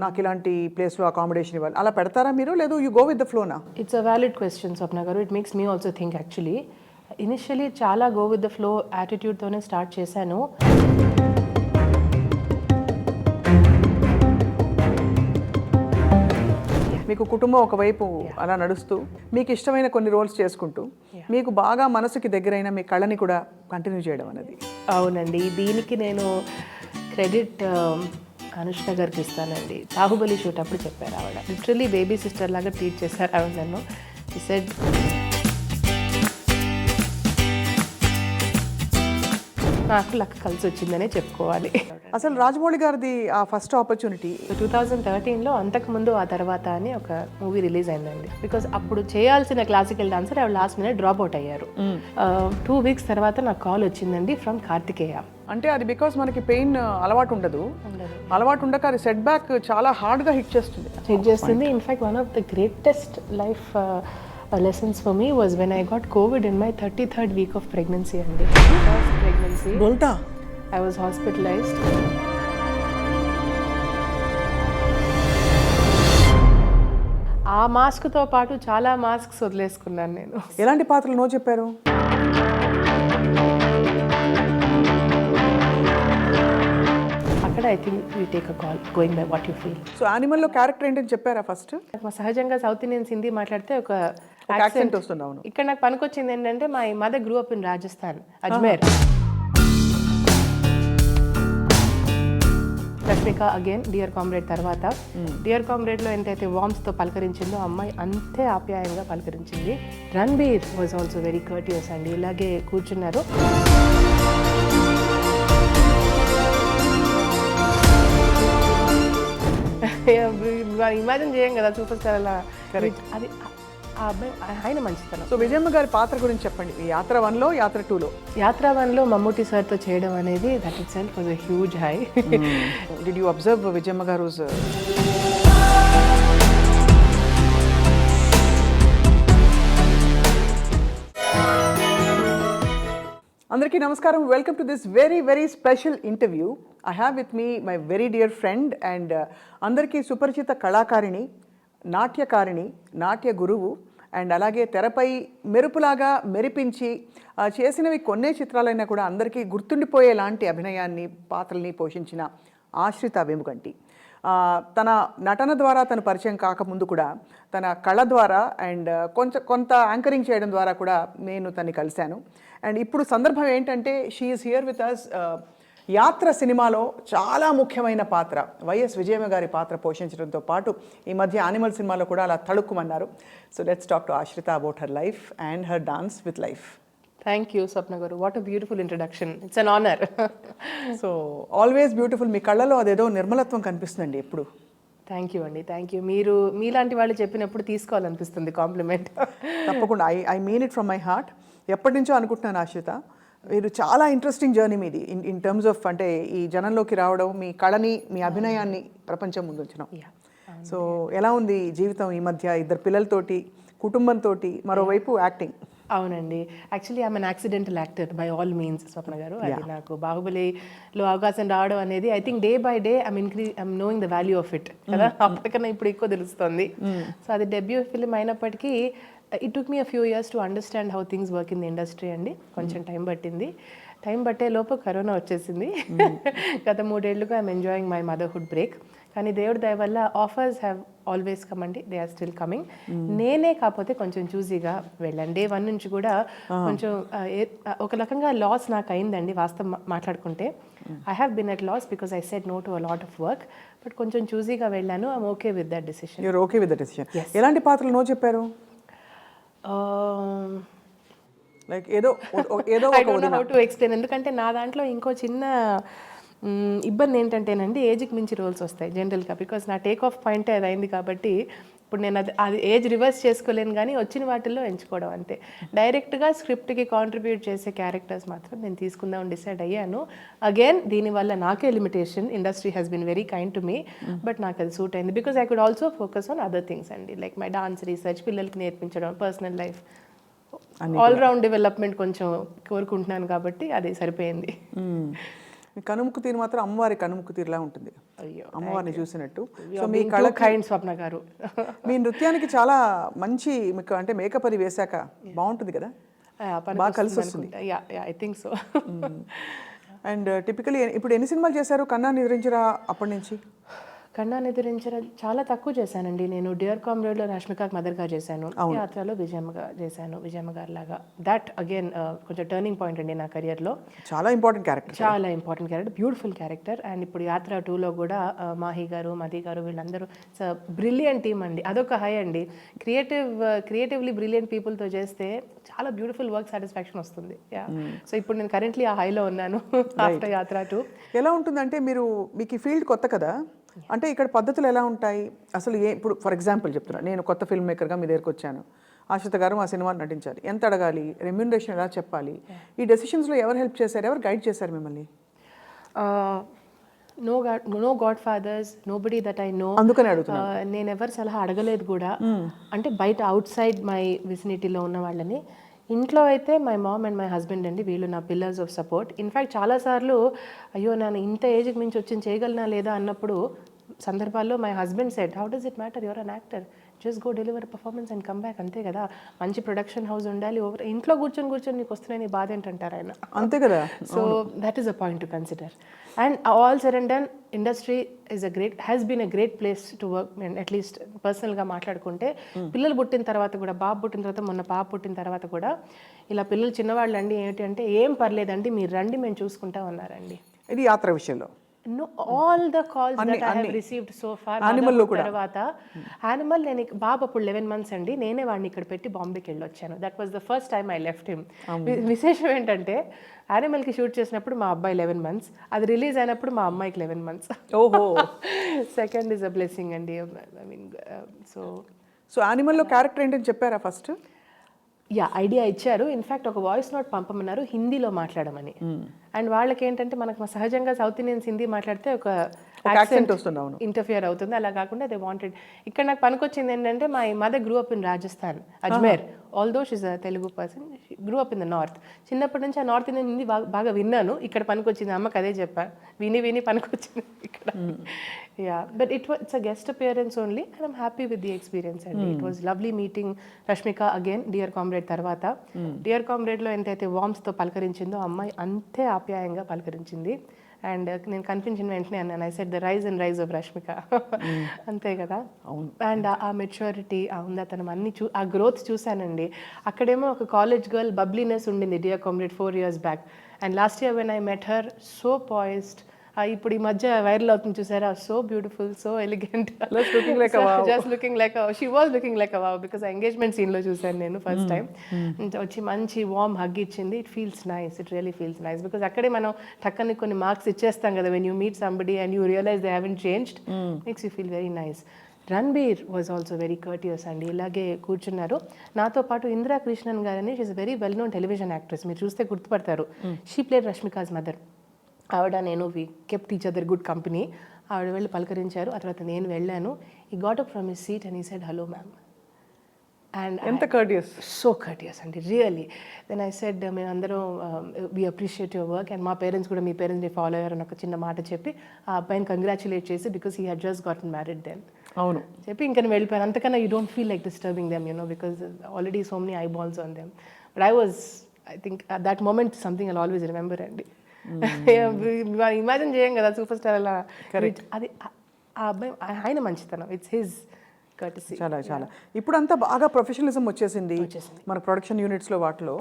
నాకు ఇలాంటి ప్లేస్లో అకామిడేషన్ ఇవ్వాలి అలా పెడతారా మీరు, లేదు యూ గో విత్ ద ఫ్లోనా? It's a valid question Swapna గారు. It makes me also think. Actually initially చాలా గో విత్ ద ఫ్లో యాటిట్యూడ్తోనే స్టార్ట్ చేశాను. మీకు కుటుంబం ఒకవైపు అలా నడుస్తూ మీకు ఇష్టమైన కొన్ని రోల్స్ చేసుకుంటూ మీకు బాగా మనసుకి దగ్గరైన మీ కళని కూడా కంటిన్యూ చేయడం అనేది. అవునండి, దీనికి నేను క్రెడిట్ అనుష్క గారికి ఇస్తానండి. బాహుబలి షూట్ అప్పుడు చెప్పారు ఆవిడ, లిటరలీ బేబీ సిస్టర్ లాగా ట్రీట్ చేశారు ఆవిడ నన్ను. షీ సెడ్ నాకు లక్ కలిసి వచ్చిందనే చెప్పుకోవాలి. అసలు రాజమౌళి గారిది ఆ ఫస్ట్ ఆపర్చునిటీ 2013లో అంతకుముందు ఆ తర్వాత అని ఒక మూవీ రిలీజ్ అయిందండి. బికాస్ అప్పుడు చేయాల్సిన క్లాసికల్ డాన్సర్ ఆవిడ లాస్ట్ మినిట్ డ్రాప్ అవుట్ అయ్యారు. 2 వీక్స్ తర్వాత నాకు కాల్ వచ్చిందండి ఫ్రమ్ కార్తికేయ. అంటే అది బికాస్ మనకి పెయిన్ అలవాటు ఉండదు, అలవాటు ఉండక అది సెట్ బ్యాక్ చాలా హార్డ్గా హిట్ చేస్తుంది. In fact one of the greatest life lessons for me was when I got COVID in my 33rd week of pregnancy. And first pregnancy, I was hospitalized. ఆ మాస్క్తో పాటు చాలా మాస్క్స్ వదిలేసుకున్నాను నేను. ఎలాంటి పాత్రలు నో చెప్పారు? I think we take a call going by what you feel. So animal లో character ఏంటని చెప్పారా ఫస్ట్? సహజంగా సౌత్ ఇండియన్స్ హిందీ మాట్లాడితే ఒక యాక్సెంట్ వస్తుంది. అవును. ఇక్కడ నాకు పనికొచ్చింది ఏంటంటే my mother grew up in Rajasthan, Ajmer. Rashmika again dear comrade తర్వాత డియర్ కామ్రేడ్లో ఎంతైతే వార్మ్స్తో పలకరించిందో అమ్మాయి అంతే ఆప్యాయంగా పలకరించింది. Ranbir was also very courteous అండి, ఇలాగే కూర్చున్నారు. ఇమాజిన్ చేయం కదా సూపర్ స్టార్ అలా. అది ఆ అబ్బాయి ఆయన మంచితనం. సో విజయమ్మ గారి పాత్ర గురించి చెప్పండి. యాత్ర 1లో, యాత్ర 2లో. యాత్ర 1లో మమ్మూటి సార్తో చేయడం అనేది that itself was a huge high. Did you observe Vijayamma గారు? అందరికీ నమస్కారం. Welcome to this very very special interview. I have with me my very dear friend and అందరికీ సుపరిచిత కళాకారిణి, నాట్యకారిణి, నాట్య గురువు అండ్ అలాగే తెరపై మెరుపులాగా మెరిపించి చేసినవి కొన్నే చిత్రాలైనా కూడా అందరికీ గుర్తుండిపోయేలాంటి అభినయాన్ని, పాత్రల్ని పోషించిన ఆశ్రిత వేముగంటి. తన నటన ద్వారా తను పరిచయం కాకముందు కూడా తన కళ ద్వారా అండ్ కొంత యాంకరింగ్ చేయడం ద్వారా కూడా నేను తన్ని కలిశాను. అండ్ ఇప్పుడు సందర్భం ఏంటంటే she is here with us. Yatra సినిమాలో చాలా ముఖ్యమైన పాత్ర వైఎస్ విజయమ్మ గారి పాత్ర పోషించడంతో పాటు ఈ మధ్య యానిమల్ సినిమాలో కూడా అలా తళుక్కుమన్నారు. So let's talk to Ashrita about her life and her dance with life. Thank you Swapna గారు. What a beautiful introduction. It's an honour. So always beautiful. మీ కళ్ళలో అదేదో నిర్మలత్వం కనిపిస్తుందండి ఎప్పుడు. థ్యాంక్ యూ అండి, థ్యాంక్ యూ. మీరు మీలాంటి వాళ్ళు చెప్పినప్పుడు తీసుకోవాలనిపిస్తుంది కాంప్లిమెంట్. తప్పకుండా. I mean it from my heart. ఎప్పటి నుంచో అనుకుంటున్నాను ఆశ్రిత, మీరు చాలా ఇంట్రెస్టింగ్ జర్నీ మీది ఇన్ టర్మ్స్ ఆఫ్ అంటే ఈ జనంలోకి రావడం, మీ కళని, మీ అభినయాన్ని ప్రపంచం ముందు ఉంచడం. సో ఎలా ఉంది జీవితం ఈ మధ్య? 2 పిల్లలతోటి, కుటుంబంతో, మరోవైపు యాక్టింగ్. అవునండి, actually I'm an accidental actor by all means Swapna గారు. అది నాకు బాహుబలిలో అవకాశం రావడం అనేది I think day by day I'm knowing the value of it కదా. అప్పటికన్నా ఇప్పుడు ఎక్కువ తెలుస్తుంది. సో అది డెబ్యూ ఫిల్మ్ అయినప్పటికీ it took me a few years to understand how things work in the industry అండి. కొంచెం టైం పట్టింది. టైం పట్టే లోపు కరోనా వచ్చేసింది. గత 3 ఏళ్లుగా I'm enjoying my motherhood break. కానీ దేవుడి దయ వల్ల ఆఫర్స్ హ్యావ్ ఆల్వేస్ కమ్ అండి. They are still coming. నేనే కాకపోతే కొంచెం చూజీగా వెళ్ళాను. డే 1 నుంచి కూడా కొంచెం ఒక రకంగా లాస్ నాకు అయిందండి వాస్తవం మాట్లాడుకుంటే. I have been at loss because I said no to a lot of work. But కొంచెం చూజీగా వెళ్ళాను. I'm okay with that decision. You're okay with that decision. ఎలాంటి పాత్రలు నో చెప్పారు? లైక్ ఏదో I don't know how to explain. ఎందుకంటే నా దాంట్లో ఇంకో చిన్న ఇబ్బంది ఏంటంటేనండి, ఏజ్కి మించి రోల్స్ వస్తాయి జనరల్గా. బికాస్ నా టేక్ ఆఫ్ పాయింటే అది అయింది కాబట్టి ఇప్పుడు నేను అది ఏజ్ రివర్స్ చేసుకోలేను. కానీ వచ్చిన వాటిల్లో ఎంచుకోవడం అంతే. డైరెక్ట్గా స్క్రిప్ట్కి కాంట్రిబ్యూట్ చేసే క్యారెక్టర్స్ మాత్రం నేను తీసుకుందామని డిసైడ్ అయ్యాను. అగైన్ దీనివల్ల నాకే limitation. Industry has been very kind to me, but నాకు అది సూట్ అయింది. Because I could also focus on other things అండి, లైక్ మై డాన్స్ రీసెర్చ్, పిల్లలకి నేర్పించడం, personal life, all round development కొంచెం కోరుకుంటున్నాను కాబట్టి అది సరిపోయింది. మీ కనుముక్కు తీరు మాత్రం అమ్మవారి కనుముక్కు తీరులా ఉంటుంది, అయ్యో అమ్మవారిని చూసినట్టు. సో మీ కళ కైండ్ స్వప్న గారు. మీ నృత్యానికి చాలా మంచి మీకు అంటే మేకప్ అది వేశాక బాగుంటుంది కదా, బాగా కలిసి వస్తుంది. I think so. And typically ఇప్పుడు ఎన్ని సినిమాలు చేశారు కన్నా నిద్రించరా అప్పటి నుంచి? కన్నా నిద్రించడం చాలా తక్కువ చేశానండి నేను. డియర్ కామ్రేడ్లో రష్మికకి మదర్గా చేశాను, యాత్రలో విజయమ్మగా చేశాను, విజయమ్మ గారి లాగా. దట్ అగైన్ కొంచెం టర్నింగ్ పాయింట్ అండి నా కెరియర్లో. చాలా ఇంపార్టెంట్ క్యారెక్టర్, చాలా important character, beautiful character. And ఇప్పుడు యాత్ర 2లో కూడా మాహి గారు, మది గారు వీళ్ళందరూ బ్రిలియంట్ టీమ్ అండి. అదొక హై అండి. క్రియేటివ్లీ బ్రిలియంట్ పీపుల్తో చేస్తే చాలా బ్యూటిఫుల్ వర్క్ సాటిస్ఫాక్షన్ వస్తుంది. సో ఇప్పుడు నేను కరెంట్లీ ఆ హైలో ఉన్నాను ఆఫ్టర్ యాత్ర 2. ఎలా ఉంటుందంటే మీకు ఈ ఫీల్డ్ కొత్త కదా, అంటే ఇక్కడ పద్ధతులు ఎలా ఉంటాయి అసలు? ఇప్పుడు ఫర్ ఎగ్జాంపుల్ చెప్తున్నా, నేను కొత్త ఫిల్మ్ మేకర్గా మీ దగ్గరికి వచ్చాను, ఆశ్రిత గారు మా సినిమాని నటించాలి, ఎంత అడగాలి, రెమ్యూనరేషన్ ఎలా చెప్పాలి, ఈ డెసిషన్స్లో ఎవరు హెల్ప్ చేశారు, ఎవరు గైడ్ చేశారు మిమ్మల్ని? No godfathers, nobody that I know. అందుకని అడుగుతున్నా. నేను ఎవరు సలహా అడగలేదు కూడా. అంటే బయట అవుట్ సైడ్ మై విసినిటీలో ఉన్న వాళ్ళని. ఇంట్లో అయితే my mom and my husband అండి, వీళ్ళు నా పిల్లర్స్ ఆఫ్ సపోర్ట్. ఇన్ఫ్యాక్ట్ చాలాసార్లు అయ్యో నేను ఇంత ఏజ్కి మించి వచ్చి చేయగలనా లేదా అన్నప్పుడు సందర్భాల్లో my husband said, how does it matter, your an actor, just go deliver performance and come back, అంతే కదా. మంచి ప్రొడక్షన్ హౌస్ ఉండాలి, ఇంట్లో కూర్చొని నీకు వస్తున్నాయి నీ బాధ ఏంటంటారు ఆయన, అంతే కదా. So that is a point to consider. And all said and done, industry has been a great place to work. And at least పర్సనల్గా మాట్లాడుకుంటే పిల్లలు పుట్టిన తర్వాత కూడా, బాబు పుట్టిన తర్వాత, మొన్న పాప పుట్టిన తర్వాత కూడా ఇలా పిల్లలు చిన్నవాళ్ళు అండి ఏంటి అంటే ఏం పర్లేదండి మీరు రండి మేము చూసుకుంటా ఉన్నారండి. ఇది యాత్ర విషయంలో No, all the calls that I have received so far. Animal lo kuda. తర్వాత యానిమల్ నేను బాబు అప్పుడు 11 months అండి, నేనే వాడిని ఇక్కడ పెట్టి బాంబేకి వెళ్ళి వచ్చాను. That was the first time I left him. విశేషం ఏంటంటే యానిమల్కి షూట్ చేసినప్పుడు మా అబ్బాయి 11 months, అది రిలీజ్ అయినప్పుడు మా అమ్మాయికి 11 months. ఓహో. సెకండ్ ఇస్ అ బ్లెస్సింగ్ అండి. ఐ మీన్ సో యానిమల్లో క్యారెక్టర్ ఏంటని చెప్పారా ఫస్ట్? ఐడియా ఇచ్చారు. ఇన్ఫ్యాక్ట్ ఒక వాయిస్ నోట్ పంపమన్నారు హిందీలో మాట్లాడమని. అండ్ వాళ్ళకి ఏంటంటే మనకు సహజంగా సౌత్ ఇండియన్స్ హిందీ మాట్లాడితే ఒక యాక్సెంట్ వస్తుంది, అవును, ఇంటర్ఫియర్ అవుతుంది. అలా కాకుండా దే వాంటెడ్. ఇక్కడ నాకు పనికొచ్చింది ఏంటంటే my mother grew up in Rajasthan, Ajmer. Although she's a Telugu person, గ్రూ up in the north. చిన్నప్పటి నుంచి ఆ నార్త్ ఇండియన్ హిందీ బాగా విన్నాను. ఇక్కడ పనికొచ్చింది, అమ్మకి అదే చెప్పా, విని పనికొచ్చింది ఇక్కడ. But it's a guest appearance only and I'm happy with the experience అండి. It was lovely meeting Rashmika again dear comrade తర్వాత. డియర్ కామ్రేడ్లో ఎంతైతే వార్మ్స్తో పలకరించిందో అమ్మాయి అంతే ఆప్యాయంగా పలకరించింది. అండ్ నేను కనిపించిన వెంటనే అన్నాను, I said the rise and rise of Rashmika. అంతే కదా. అండ్ ఆ మెచ్యూరిటీ, ఆ ఉందతనం అన్ని ఆ గ్రోత్ చూశానండి. అక్కడేమో ఒక కాలేజ్ గర్ల్ బబ్లీనెస్ ఉండింది dear comrade 4 years back. And last year when I met her, so poised. ఇప్పుడు ఈ మధ్య వైరల్ అవుతుంది చూసారా, so beautiful, so elegant, just looking like she was looking like a wow. Because engagement సీన్లో చూసాను నేను first time. వచ్చి మంచి వార్మ్ హగ్ ఇచ్చింది. It feels nice, it really feels nice. Because అక్కడే మనం టక్కని కొన్ని మార్క్స్ ఇచ్చేస్తాం కదా, when you meet somebody and you realise they haven't changed, makes you feel very nice. Ranbir was also very courteous అండి, ఇలాగే కూర్చున్నారు. నాతో పాటు ఇందిరా కృష్ణన్ గారని, she's very well known television actress, మీరు చూస్తే గుర్తుపడతారు. She played Rashmika's mother. ఆవిడ నేను we kept each other good company. ఆవిడ వెళ్ళి పలకరించారు. ఆ తర్వాత నేను వెళ్ళాను. He got up from his seat and he said hello ma'am. And ఎంత కర్టియస్, సో కర్టియస్ అండి, రియలీ. దెన్ ఐ సెడ్ మేము అందరం we appreciate your work, and మా పేరెంట్స్ కూడా మీ పేరెంట్స్ని ఫాలో అయ్యారని ఒక చిన్న మాట చెప్పి ఆ అబ్బాయిని కంగ్రాచులేట్ చేసి, because he had just gotten married then అవును చెప్పి ఇంకా నేను వెళ్ళిపోయాను. అంతకన్నా you don't feel like disturbing them, you know, because already so many eyeballs on them. But I think that moment something I always remember అండి. Imagine చేయం కదా super star అలా. అది ఆ అబ్బాయి ఆయన మంచితనం, ఇట్స్ హిజ్ కర్టసీ. చాలా ఇప్పుడు అంతా బాగా ప్రొఫెషనలిజం వచ్చేసింది మన ప్రొడక్షన్ యూనిట్స్లో వాటిలో.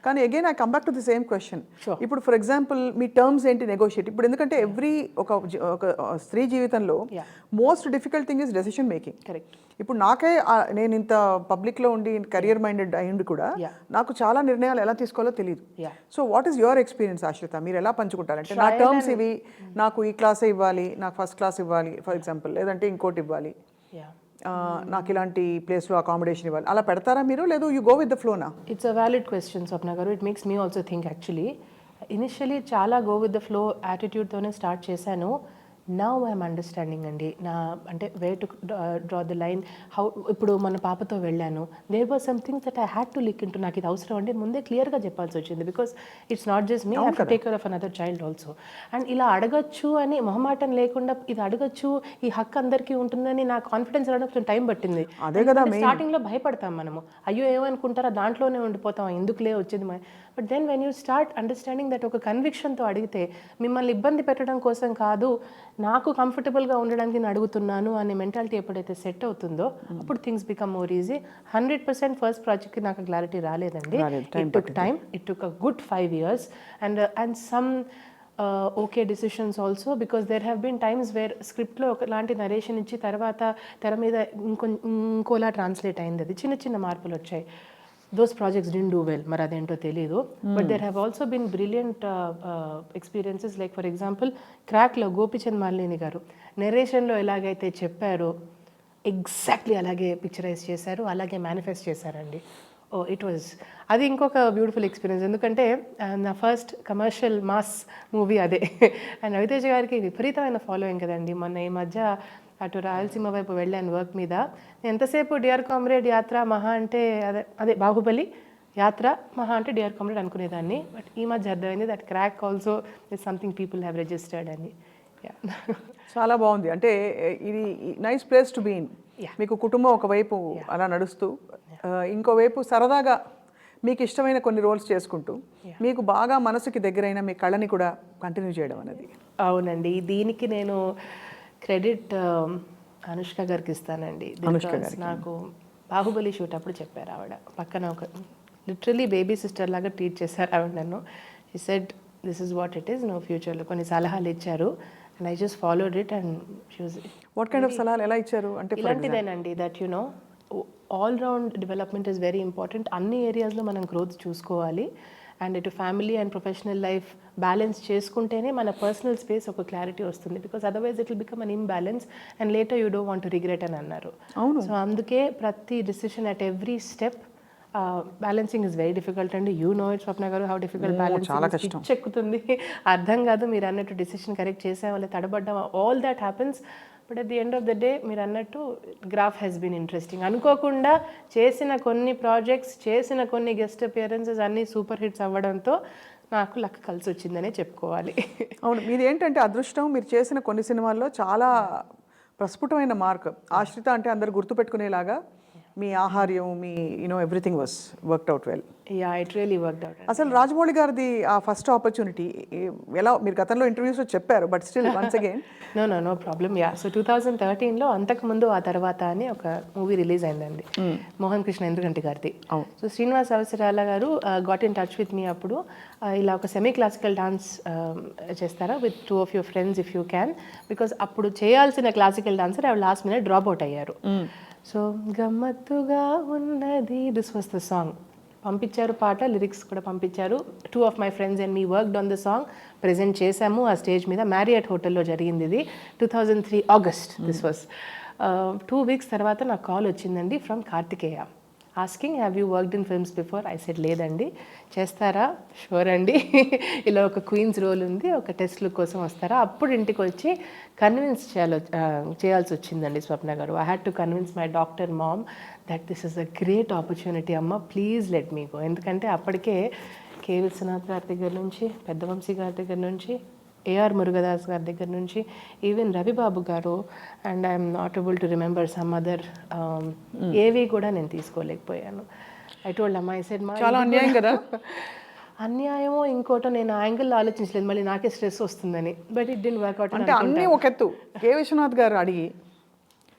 కానీ again I come back to the same question. ఇప్పుడు ఫర్ ఎగ్జాంపుల్ మీ టర్మ్స్ ఏంటి నెగోషియేట్? ఇప్పుడు ఎందుకంటే ఎవ్రీ ఒక స్త్రీ జీవితంలో most difficult thing is decision making. Correct. ఇప్పుడు నాకే నేను ఇంత పబ్లిక్లో ఉండి కెరియర్ మైండెడ్ అయ్యింది కూడా నాకు చాలా నిర్ణయాలు ఎలా తీసుకోవాలో తెలియదు. So what is your experience ఆశ్రిత? మీరు ఎలా పంచుకుంటారంటే నా టర్మ్స్ ఇవి, నాకు ఈ క్లాసే ఇవ్వాలి, నాకు ఫస్ట్ క్లాస్ ఇవ్వాలి ఫర్ ఎగ్జాంపుల్, లేదంటే ఇంకోటి ఇవ్వాలి, నాకు ఇలాంటి ప్లేస్లో అకామిడేషన్ ఇవ్వాలి, అలా పెడతారా మీరు, లేదు యూ గో విత్ ద ఫ్లోనా? It's a valid question Swapna గారు. It makes me also think. Actually initially చాలా గో విత్ ద ఫ్లో యాటిట్యూడ్తోనే స్టార్ట్ చేశాను. నౌ ఐఎమ్ అండర్స్టాండింగ్ అండి. నా అంటే way to draw the line, how. ఇప్పుడు మన పాపతో వెళ్ళాను, there was something that I had to look into. నాకు ఇది అవసరం అంటే ముందే క్లియర్గా చెప్పాల్సి వచ్చింది, because it's not just me, I have to take care of another child also. And ఇలా అడగచ్చు అని మొహమాటం లేకుండా ఇది అడగచ్చు, ఈ హక్కు అందరికీ ఉంటుందని నా కాన్ఫిడెన్స్ రావడం కొంచెం టైం పట్టింది. అదే కదా స్టార్టింగ్లో భయపడతాం మనము, అయ్యో ఏమనుకుంటారా, దాంట్లోనే ఉండిపోతాం, ఎందుకులే వచ్చేది. But then when you start understanding that ఒక కన్విక్షన్తో అడిగితే, మిమ్మల్ని ఇబ్బంది పెట్టడం కోసం కాదు, నాకు కంఫర్టబుల్గా ఉండడానికి నేను అడుగుతున్నాను అనే మెంటాలిటీ ఎప్పుడైతే సెట్ అవుతుందో అప్పుడు things become more easy. 100% first ప్రాజెక్ట్కి నాకు క్లారిటీ రాలేదండి. It took time, it took a good 5 years and some okay decisions also, because there have been times where స్క్రిప్ట్లో ఒకలాంటి నరేషన్ ఇచ్చి తర్వాత తెర మీద ఇంకోలా ట్రాన్స్లేట్ అయింది. అది చిన్న చిన్న మార్పులు వచ్చాయి. Those projects didn't do well, మరి అదేంటో తెలీదు. But there have also been brilliant experiences, like for example క్రాక్లో గోపిచంద్ మాలిని గారు నెరేషన్లో ఎలాగైతే చెప్పారో ఎగ్జాక్ట్లీ అలాగే పిక్చరైజ్ చేశారు, అలాగే మేనిఫెస్ట్ చేశారండి. ఇట్ వాజ్, అది ఇంకొక బ్యూటిఫుల్ ఎక్స్పీరియన్స్. ఎందుకంటే నా ఫస్ట్ కమర్షియల్ మాస్ మూవీ అదే. అండ్ రవితేజ గారికి విపరీతమైన ఫాలోయింగ్ కదండి. మొన్న ఈ మధ్య అటు రాయలసీమ వైపు వెళ్ళాను వర్క్ మీద. ఎంతసేపు డియర్ కామ్రేడ్, యాత్ర, మహా అంటే అదే బాహుబలి, యాత్ర, మహా అంటే డియర్ కామ్రేడ్ అనుకునేదాన్ని. బట్ ఈ మధ్య అర్థమైంది that crack also is something people have registered అని. చాలా బాగుంది. అంటే ఇది nice place to be in. మీకు కుటుంబం ఒకవైపు అలా నడుస్తూ, ఇంకోవైపు సరదాగా మీకు ఇష్టమైన కొన్ని రోల్స్ చేసుకుంటూ, మీకు బాగా మనసుకి దగ్గరైన మీ కళని కూడా కంటిన్యూ చేయడం అనేది. అవునండి, దీనికి నేను క్రెడిట్ అనుష్క గారికి ఇస్తానండి. నాకు బాహుబలి షూట్ అప్పుడు చెప్పారు ఆవిడ, పక్కన ఒక లిటరలీ బేబీ సిస్టర్ లాగా ట్రీట్ చేశారు ఆవిడ నన్ను. She said this is what it is, నువ్వు ఫ్యూచర్లో కొన్ని సలహాలు ఇచ్చారు. And I just followed it. And she was what kind of సలహాలు ఎలా ఇచ్చారు అంటే? ఇలాంటిదేనండి, that you know all round development is very important. అన్ని ఏరియాస్లో మనం గ్రోత్ చూసుకోవాలి. అండ్ ఇటు family and professional life balance చేసుకుంటేనే మన పర్సనల్ స్పేస్ ఒక క్లారిటీ వస్తుంది. Because otherwise it will become an imbalance and later you don't want to regret అని అన్నారు. సో అందుకే ప్రతి decision at every step balancing is very difficult అండి. You know it Swapna garu, how difficult balancing చెక్కుతుంది. అర్థం కాదు, మీరు అన్నట్టు డిసిషన్ కరెక్ట్ చేసాం లేదా తడబడ్డాం, all that happens. But at the end of the day మీరు అన్నట్టు గ్రాఫ్ హ్యాస్ బీన్ ఇంట్రెస్టింగ్. అనుకోకుండా చేసిన కొన్ని ప్రాజెక్ట్స్, చేసిన కొన్ని గెస్ట్ అపియరెన్సెస్ అన్నీ సూపర్ హిట్స్ అవ్వడంతో నాకు లక్ కలిసి వచ్చిందనే చెప్పుకోవాలి. అవును, మీది ఏంటంటే అదృష్టం. మీరు చేసిన కొన్ని సినిమాల్లో చాలా ప్రస్ఫుటమైన మార్క్. ఆశ్రిత అంటే అందరు గుర్తుపెట్టుకునేలాగా మీ ఆహార్యం, మీ everything was worked out well. Yeah, it really worked out. అసలు రాజమౌళి గారిది ఆ ఫస్ట్ ఆపర్చునిటీ ఎలా, మీరు గతంలో ఇంటర్వ్యూస్లో చెప్పారు, but still once again. No problem. Yeah, so 2013లో అంతకుముందు ఆ తర్వాత అని ఒక మూవీ రిలీజ్ అయిందండి, మోహన్ కృష్ణ ఎందుకంటి గారిది. సో శ్రీనివాస్ అవసరాల గారు got in touch with me అప్పుడు, ఇలా ఒక సెమీ క్లాసికల్ డాన్స్ చేస్తారా with 2 of your friends if you can, because అప్పుడు చేయాల్సిన క్లాసికల్ డాన్సర్ ఆవిడ లాస్ట్ మినిట్ డ్రాప్ అవుట్ అయ్యారు. సో గమ్మత్తుగా ఉన్నది, దిస్ వాస్ ద సాంగ్. పంపించారు పాట, లిరిక్స్ కూడా పంపించారు. 2 of my friends and me worked on the song. Present చేశాము ఆ స్టేజ్ మీద, మ్యారియట్ హోటల్లో జరిగింది ఇది. 2003 August దిస్ వాస్. 2 weeks తర్వాత నాకు కాల్ వచ్చిందండి from Kartikeya, asking have you worked in films before. I said లేదండి. చేస్తారా? షూర్ అండి. ఇలా ఒక క్వీన్స్ రోల్ ఉంది, ఒక టెస్ట్ లుక్ కోసం వస్తారా? అప్పుడు ఇంటికి వచ్చి కన్విన్స్ చేయాల్సి వచ్చిందండి స్వప్న గారు. I had to convince my doctor mom that this is a great opportunity అమ్మ, ప్లీజ్ లెట్ మీ గో. ఎందుకంటే అప్పటికే కే విశ్వనాథ్ గారి దగ్గర నుంచి, పెద్దవంశీ గారి దగ్గర నుంచి, ఏఆర్ మురుగదాస్ గారి దగ్గర నుంచి, ఈవెన్ రవిబాబు గారు, and I'm not able to remember some other, ఏవి కూడా నేను తీసుకోలేకపోయాను. ఐ టోల్డ్ అమ్మా, ఐ సెడ్ మా చాలా అన్యాయం కదా. అన్యాయమో ఇంకోటో నేను యాంగిల్ ఆలోచించలేదు, మళ్ళీ నాకే స్ట్రెస్ వస్తుందని. But it didn't work out. అంటే అన్నీ ఒక ఎత్తు, కే విశ్వనాథ్ గారు అడిగి.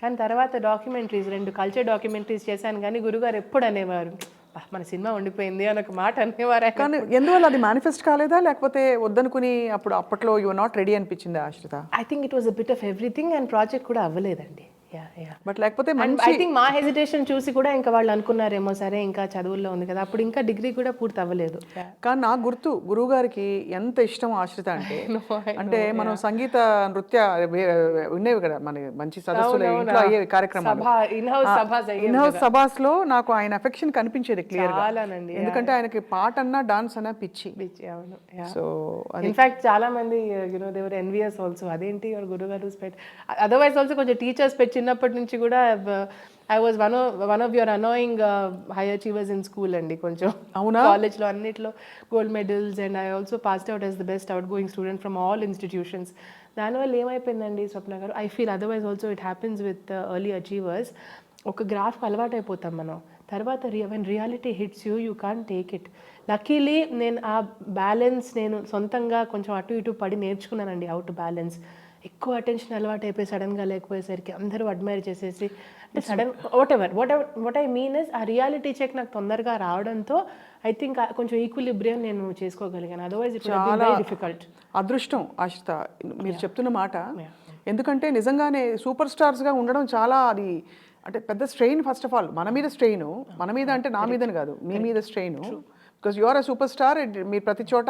కానీ తర్వాత డాక్యుమెంటరీస్, 2 కల్చర్ డాక్యుమెంటరీస్ చేశాను, కానీ గురుగారు ఎప్పుడు అనేవారు, మన సినిమా ఉండిపోయింది అని ఒక మాట అనేవారు. కానీ ఎందువల్ల అది మేనిఫెస్ట్ కాలేదా, లేకపోతే వద్దనుకుని అప్పట్లో యు ఆర్ నాట్ రెడీ అనిపించిందా ఆశ్రిత? I think it was a bit of everything. And project కూడా అవ్వలేదండి. బట్ లేకపోతే ఐ థింక్ మా హెజిటేషన్ చూసి కూడా ఇంకా వాళ్ళు అనుకున్నారేమో సరే ఇంకా చదువుల్లో ఉంది కదా, అప్పుడు ఇంకా డిగ్రీ కూడా పూర్తి అవ్వలేదు. కానీ నాకు గుర్తు గురువు గారికి ఎంత ఇష్టం ఆశ్రిత అంటే అంటే మనం సంగీత నృత్య ఉండేవి కదా మన మంచి సదస్సులు ఇంట్లో అయ్యే కార్యక్రమాలు, ఇన్హౌస్ సభాస్ లో నాకు ఆయన అఫెక్షన్ కనిపించేది క్లియర్ గా. ఎందుకంటే ఆయనకి పాట అన్నా డాన్స్ అన్నా పిచ్చి. సో ఇన్ఫాక్ట్ చాలా మంది దేవర్ ఎన్వియస్ ఆల్సో, అదేంటి గురువు గారు స్పెట్. అదర్వైజ్ ఆల్సో కొంచెం టీచర్స్ పెట్టి చిన్నప్పటి నుంచి కూడా I was one of your annoying high achievers in school అండి. కొంచెం అవునా, కాలేజ్లో అన్నిట్లో gold medals, and I also passed out as the best out going student from all institutions. దానివల్ల ఏమైపోయిందండి స్వప్న గారు, I feel otherwise also it happens with early achievers. ఒక గ్రాఫ్కి అలవాటు అయిపోతాం మనం, తర్వాత when reality hits you can't take it. Luckily నేను ఆ balance నేను సొంతంగా కొంచెం అటు ఇటు పడి నేర్చుకున్నానండి, హౌ టు బ్యాలెన్స్. ఎక్కువ అటెన్షన్ అలవాటు అయిపోయి సడన్గా లేకపోయేసరికి అందరూ అడ్మైర్ చేసేసి అంటే sudden what I mean is a reality check నాకు తొందరగా రావడంతో ఐ థింక్ కొంచెం ఈక్విలిబ్రియం నేను చేసుకోగలిగాను. Otherwise it would be very difficult. అదృష్టం ఆశ్రిత మీరు చెప్తున్న మాట. ఎందుకంటే నిజంగానే సూపర్ స్టార్స్గా ఉండడం చాలా అది అంటే పెద్ద స్ట్రెయిన్. ఫస్ట్ ఆఫ్ ఆల్ మన మీద స్ట్రెయిన్, మన మీద అంటే నా మీదని కాదు మీ మీద strain. Because you are a superstar. మీరు ప్రతి చోట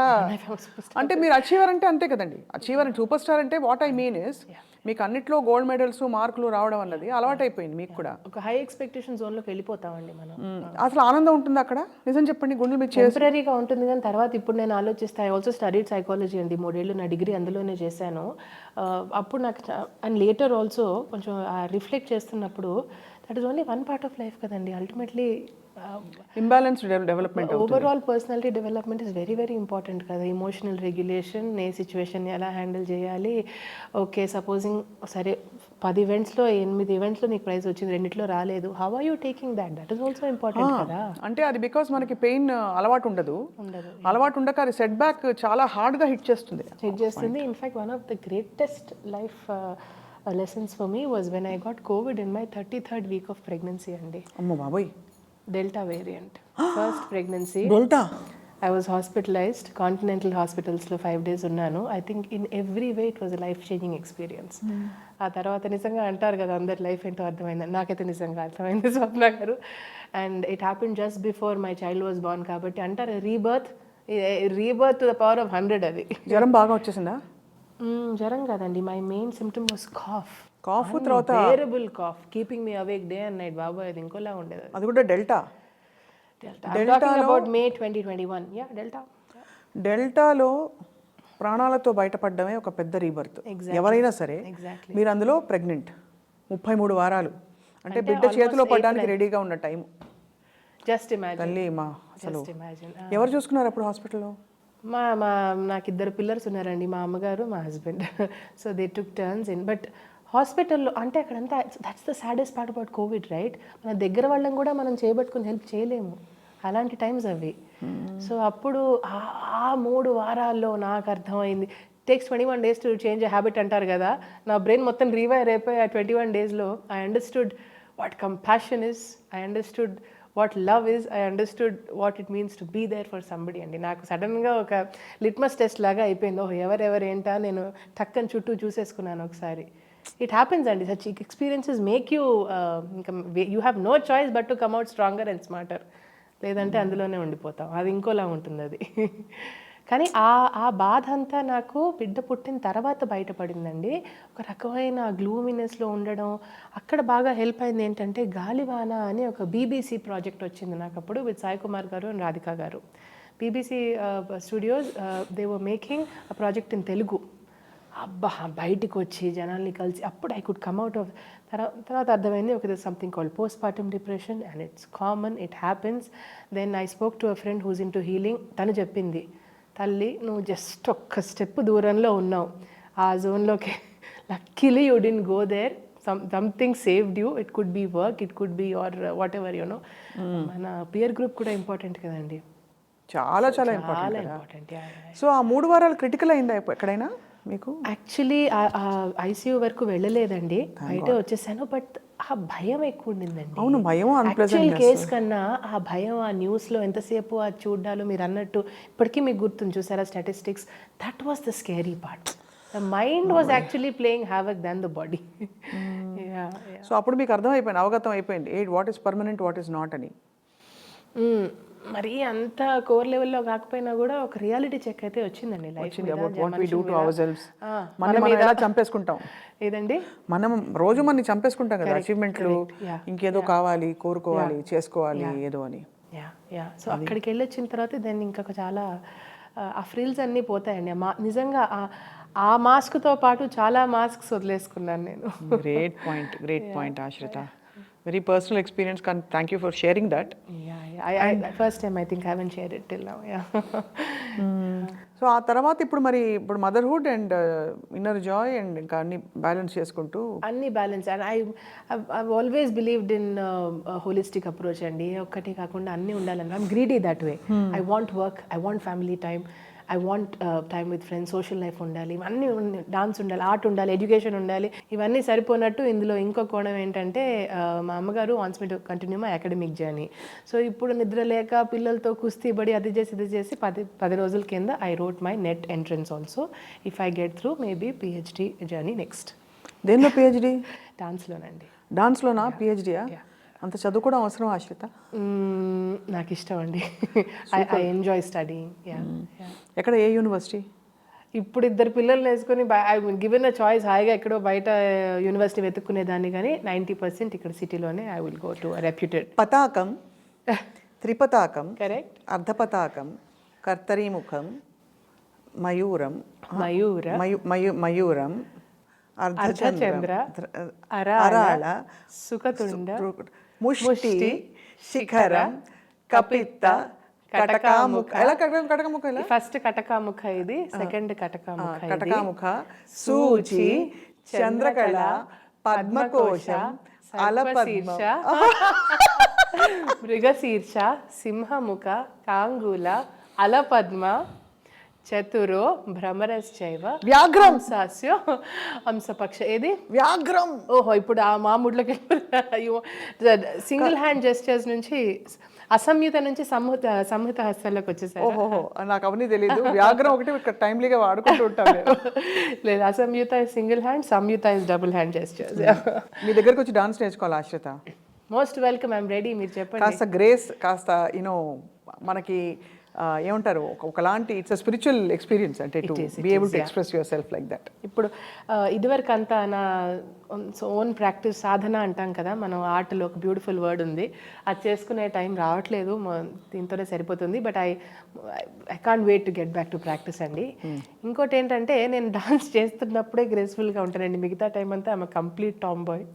అంటే మీరు అచీవర్ అంటే అంతే కదండి. అచీవర్ అండ్ సూపర్ స్టార్ అంటే వాట్ ఐ మీన్ ఇస్ మీకు అన్నిట్లో గోల్డ్ మెడల్స్ మార్కులు రావడం అన్నది అలవాటైపోయింది మీకు కూడా. ఒక హై ఎక్స్పెక్టేషన్ జోన్లోకి వెళ్ళిపోతామండి మనం. అసలు ఆనందం ఉంటుంది అక్కడ, నిజం చెప్పండి. గుండెలు మీరు టెంపరీగా ఉంటుంది కానీ తర్వాత ఇప్పుడు నేను ఆలోచిస్తే ఐ ఆల్సో స్టడీడ్ సైకాలజీ అండి, 3 ఏళ్ళు నా డిగ్రీ అందులోనే చేశాను. అప్పుడు నాకు అండ్ లేటర్ ఆల్సో కొంచెం రిఫ్లెక్ట్ చేస్తున్నప్పుడు that is only one part of life కదండి. Ultimately imbalance development, overall personality development is very very important కదా. ఇమోషనల్ రెగ్యులేషన్, ఏ సిచ్యువేషన్ని ఎలా హ్యాండిల్ చేయాలి. ఓకే సపోజింగ్ సరే 10 ఈవెంట్స్లో 8 ఈవెంట్స్లో నీకు ప్రైజ్ వచ్చింది, 2 రాలేదు. How are you taking that is also important కదా. అంటే అది బికాస్ మనకి పెయిన్ అలవాటు ఉండదు. అలవాటు ఉండక అది సెట్ బ్యాక్ చాలా హార్డ్గా హిట్ చేస్తుంది. In fact one of the greatest life lessons for me was when I got COVID in my 33rd week of pregnancy అండి. అమ్మో బాబోయ్. Delta variant. First pregnancy. Delta. I was hospitalized. Continental hospitals లో 5 days ఉన్నాను. I think in every way it was a life changing experience. ఆ తర్వాత నిజంగా అంటారు కదా అందరి లైఫ్ ఏంటో అర్థమైంది, నాకైతే నిజంగా అర్థమైంది Swapna garu. And it happen just before my child was born కాబట్టి అంటారు rebirth to the power of 100. అది జ్వరం బాగా వచ్చేసిందా? జ్వరం కాదండి, my main symptom was cough. తర్వాత terrible cough keeping me awake day and night. బాబాయ్ అది ఇంకోలా ఉండేది. అది కూడా డెల్టా. అబౌట్ మే 2021. డెల్టాలో ప్రాణాలతో బయటపడడమే ఒక పెద్ద రీబర్త్. ఎవరైనా సరే మీరు అందులో ప్రెగ్నెంట్ 33 వారాలు అంటే బిడ్డ చేతిలో పడడానికి రెడీగా ఉన్న టైం. జస్ట్ ఇమాజిన్ తల్లి మా అసలు ఎవరు చూసుకున్నారు అప్పుడు హాస్పిటల్లో? నాకు 2 పిల్లర్స్ ఉన్నారండి, మా అమ్మగారు మా husband. So they took turns in. But హాస్పిటల్లో అంటే అక్కడంతా that's the saddest part about Covid right. మన దగ్గర వాళ్ళని కూడా మనం చేయబట్టుకుని హెల్ప్ చేయలేము, అలాంటి టైమ్స్ అవి. సో అప్పుడు ఆ 3 వారాల్లో నాకు అర్థమైంది takes 21 days to change a habit అంటారు కదా. నా బ్రెయిన్ మొత్తం రీవైర్ అయిపోయి ఆ 21 daysలో I understood what compassion is, I understood what love is, I understood what it means to be there for somebody అండి. నాకు సడన్గా ఒక లిట్మస్ టెస్ట్ లాగా అయిపోయింది. ఎవరెవరు ఏంటా నేను టక్కని చుట్టూ చూసేసుకున్నాను ఒకసారి. ఇట్ హ్యాపెన్స్ అండి, సచ్ ఎక్స్పీరియన్సెస్ మేక్ యూ ఇంకా you have no choice but to come out stronger and smarter. లేదంటే అందులోనే ఉండిపోతాం, అది ఇంకోలా ఉంటుంది అది. కానీ ఆ బాధ అంతా నాకు బిడ్డ పుట్టిన తర్వాత బయటపడిందండి. ఒక రకమైన గ్లూమినెస్లో ఉండడం. అక్కడ బాగా హెల్ప్ అయింది ఏంటంటే గాలివాన అని ఒక బీబీసీ ప్రాజెక్ట్ వచ్చింది నాకు అప్పుడు విత్ సాయి కుమార్ గారు అండ్ రాధిక గారు. BBC studios they were making a project in Telugu. అబ్బా బయటికి వచ్చి జనాల్ని కలిసి అప్పుడు I could come out of. తర్వాత అర్థమైంది okay this something called postpartum depression and it's common, it happens. Then I spoke to a friend who's into healing. తను చెప్పింది తల్లి నువ్వు జస్ట్ ఒక్క స్టెప్ దూరంలో ఉన్నావు ఆ జోన్లోకి. Luckily you didn't go there, something saved you. It could be work, it could be or whatever you know. మన పియర్ గ్రూప్ కూడా ఇంపార్టెంట్ కదండి, చాలా చాలా ఇంపార్టెంట్. సో ఆ 3 వారాలు క్రిటికల్ అయిందా ఎక్కడైనా మీకు? యాక్చువల్లీ ఐసీయూ వరకు వెళ్ళలేదండి, బయటే వచ్చేసాను. బట్ ఆ భయం ఎక్కువ ఉండిందండి. అవును, భయం. యాక్చువల్ కేస్ కన్నా ఆ భయం, ఆ న్యూస్లో ఎంతసేపు ఆ చూడాలు మీరు అన్నట్టు ఇప్పటికీ మీకు గుర్తుంది చూసారా statistics, that was the scary part. The mind was actually playing havoc than the body. So అప్పుడు మీకు అర్థమైపోయింది, అవగతం అయిపోయింది what is permanent, what is not అని. మరి అంత కోర్ లెవెల్లో కాకపోయినా కూడా ఒక రియాలిటీ చెక్ అయితే వచ్చిందండి లైఫ్ మీద. What we do to ourselves, మనం ఎలా చంపేసుకుంటాం ఏదండి, మనం రోజు మనం చంపేసుకుంటాం కదా, అచీవ్మెంట్లు, ఇంకేదో కావాలి, కోరుకోవాలి, చేసుకోవాలి ఏదో అని. సో అక్కడికి వెళ్ళి వచ్చిన తర్వాత దాన్ని ఇంకా చాలా ఆ ఫ్రిల్స్ అన్నీ పోతాయండి. నిజంగా ఆ మాస్క్తో పాటు చాలా మాస్క్స్ వదిలేసుకున్నాను నేను. గ్రేట్ పాయింట్ ఆశ్రిత. Very personal experience. Thank you for sharing that. I first time I think I haven't shared it till now. So ఆ తర్వాత ఇప్పుడు motherhood and inner Joy and ఇంకా అన్ని బ్యాలెన్స్ చేసుకుంటూ అన్ని balance. And I've always believed in holistic approach అండి. ఒక్కటి కాకుండా అన్నీ ఉండాలని. I'm greedy that way. I want work, I want family time, I want time with friends, social life ఉండాలి, ఇవన్నీ డాన్స్ ఉండాలి, ఆర్ట్ ఉండాలి, ఎడ్యుకేషన్ ఉండాలి. ఇవన్నీ సరిపోనట్టు ఇందులో ఇంకో కోణం ఏంటంటే మా అమ్మగారు wants me to continue my academic journey. So ఇప్పుడు నిద్ర లేక పిల్లలతో కుస్తీ పడి అది చేసి 10 రోజుల కింద I wrote my net entrance also. If I get through maybe PhD journey next. దేనిలో పిహెచ్డి? డాన్స్లోనండి. డాన్స్లోనా పిహెచ్డియా? అంత చదువు కూడా అవసరం ఆశ్రిత? నాకు ఇష్టం అండి. I enjoy studying. ఎక్కడ, ఏ యూనివర్సిటీ? ఇప్పుడు 2 పిల్లల్ని వేసుకొని ఐ గివెన్ అ చాయిస్, హాయిగా ఎక్కడో బయట యూనివర్సిటీ వెతుక్కునేదాన్ని, కానీ 90% ఇక్కడ సిటీలోనే I will go to reputed. పతాకం, త్రిపతాకం, కరెక్ట్, అర్ధపతాకం, కర్తరీముఖం, మయూరం, మయూరం, అర్ధచంద్ర, అరాళ, సుఖతుండ, ముష్టి, శిఖరం, కపిత్త, కటకాముఖ. ఎలా కటకముఖ? ఫస్ట్ కటకాముఖ ఇది, సెకండ్ కటకాముఖ, సూచి, చంద్రకళ, పద్మకోశం, అలపశీర్ష, మృగశీర్ష, సింహముఖ, కాంగుల, అలపద్మ, చతురో, భ్రమరశ్చైవ, వ్యాఘ్రం, సాస్యో, హంసపక్ష. ఏది వ్యాఘ్రం? ఓహో, ఇప్పుడు ఆ మామూడ్లోకి సింగిల్ హ్యాండ్ జెస్చర్స్ నుంచి అసంయుత నుంచి సంహిత హస్తాల్లోకి వచ్చేసారు. ఓహో, నాకు అవన్నీ తెలియదు. వ్యాఘ్రం ఒకటి ఇక్కడ టైమ్లీగా వాడుకుంటూ ఉంటాను. లేదు, అసంయుత సింగిల్ హ్యాండ్, సంయుత ఇస్ డబుల్ హ్యాండ్ జెస్చర్స్. మీ దగ్గరకు వచ్చి డాన్స్ నేర్చుకోవాలి Ashritha. Most welcome, I'm ready. మీరు చెప్పండి. కాస్త గ్రేస్, కాస్త మనకి ఏమంటారు, ఒకలాంటి ఇట్స్ అ స్పిరిచువల్ ఎక్స్పీరియన్స్, అంటే to be able to express yourself like that. ఇప్పుడు ఇదివరకు అంతా నా ఓన్ ప్రాక్టీస్, సాధన అంటాం కదా మనం, ఆర్ట్లో ఒక బ్యూటిఫుల్ వర్డ్ ఉంది, అది చేసుకునే టైం రావట్లేదు, దీంతోనే సరిపోతుంది. But I can't wait to get back to practice అండి. ఇంకోటి ఏంటంటే, నేను డాన్స్ చేస్తున్నప్పుడే గ్రేస్ఫుల్గా ఉంటానండి, మిగతా టైం అంతా ఆమె కంప్లీట్ టామ్ బాయ్.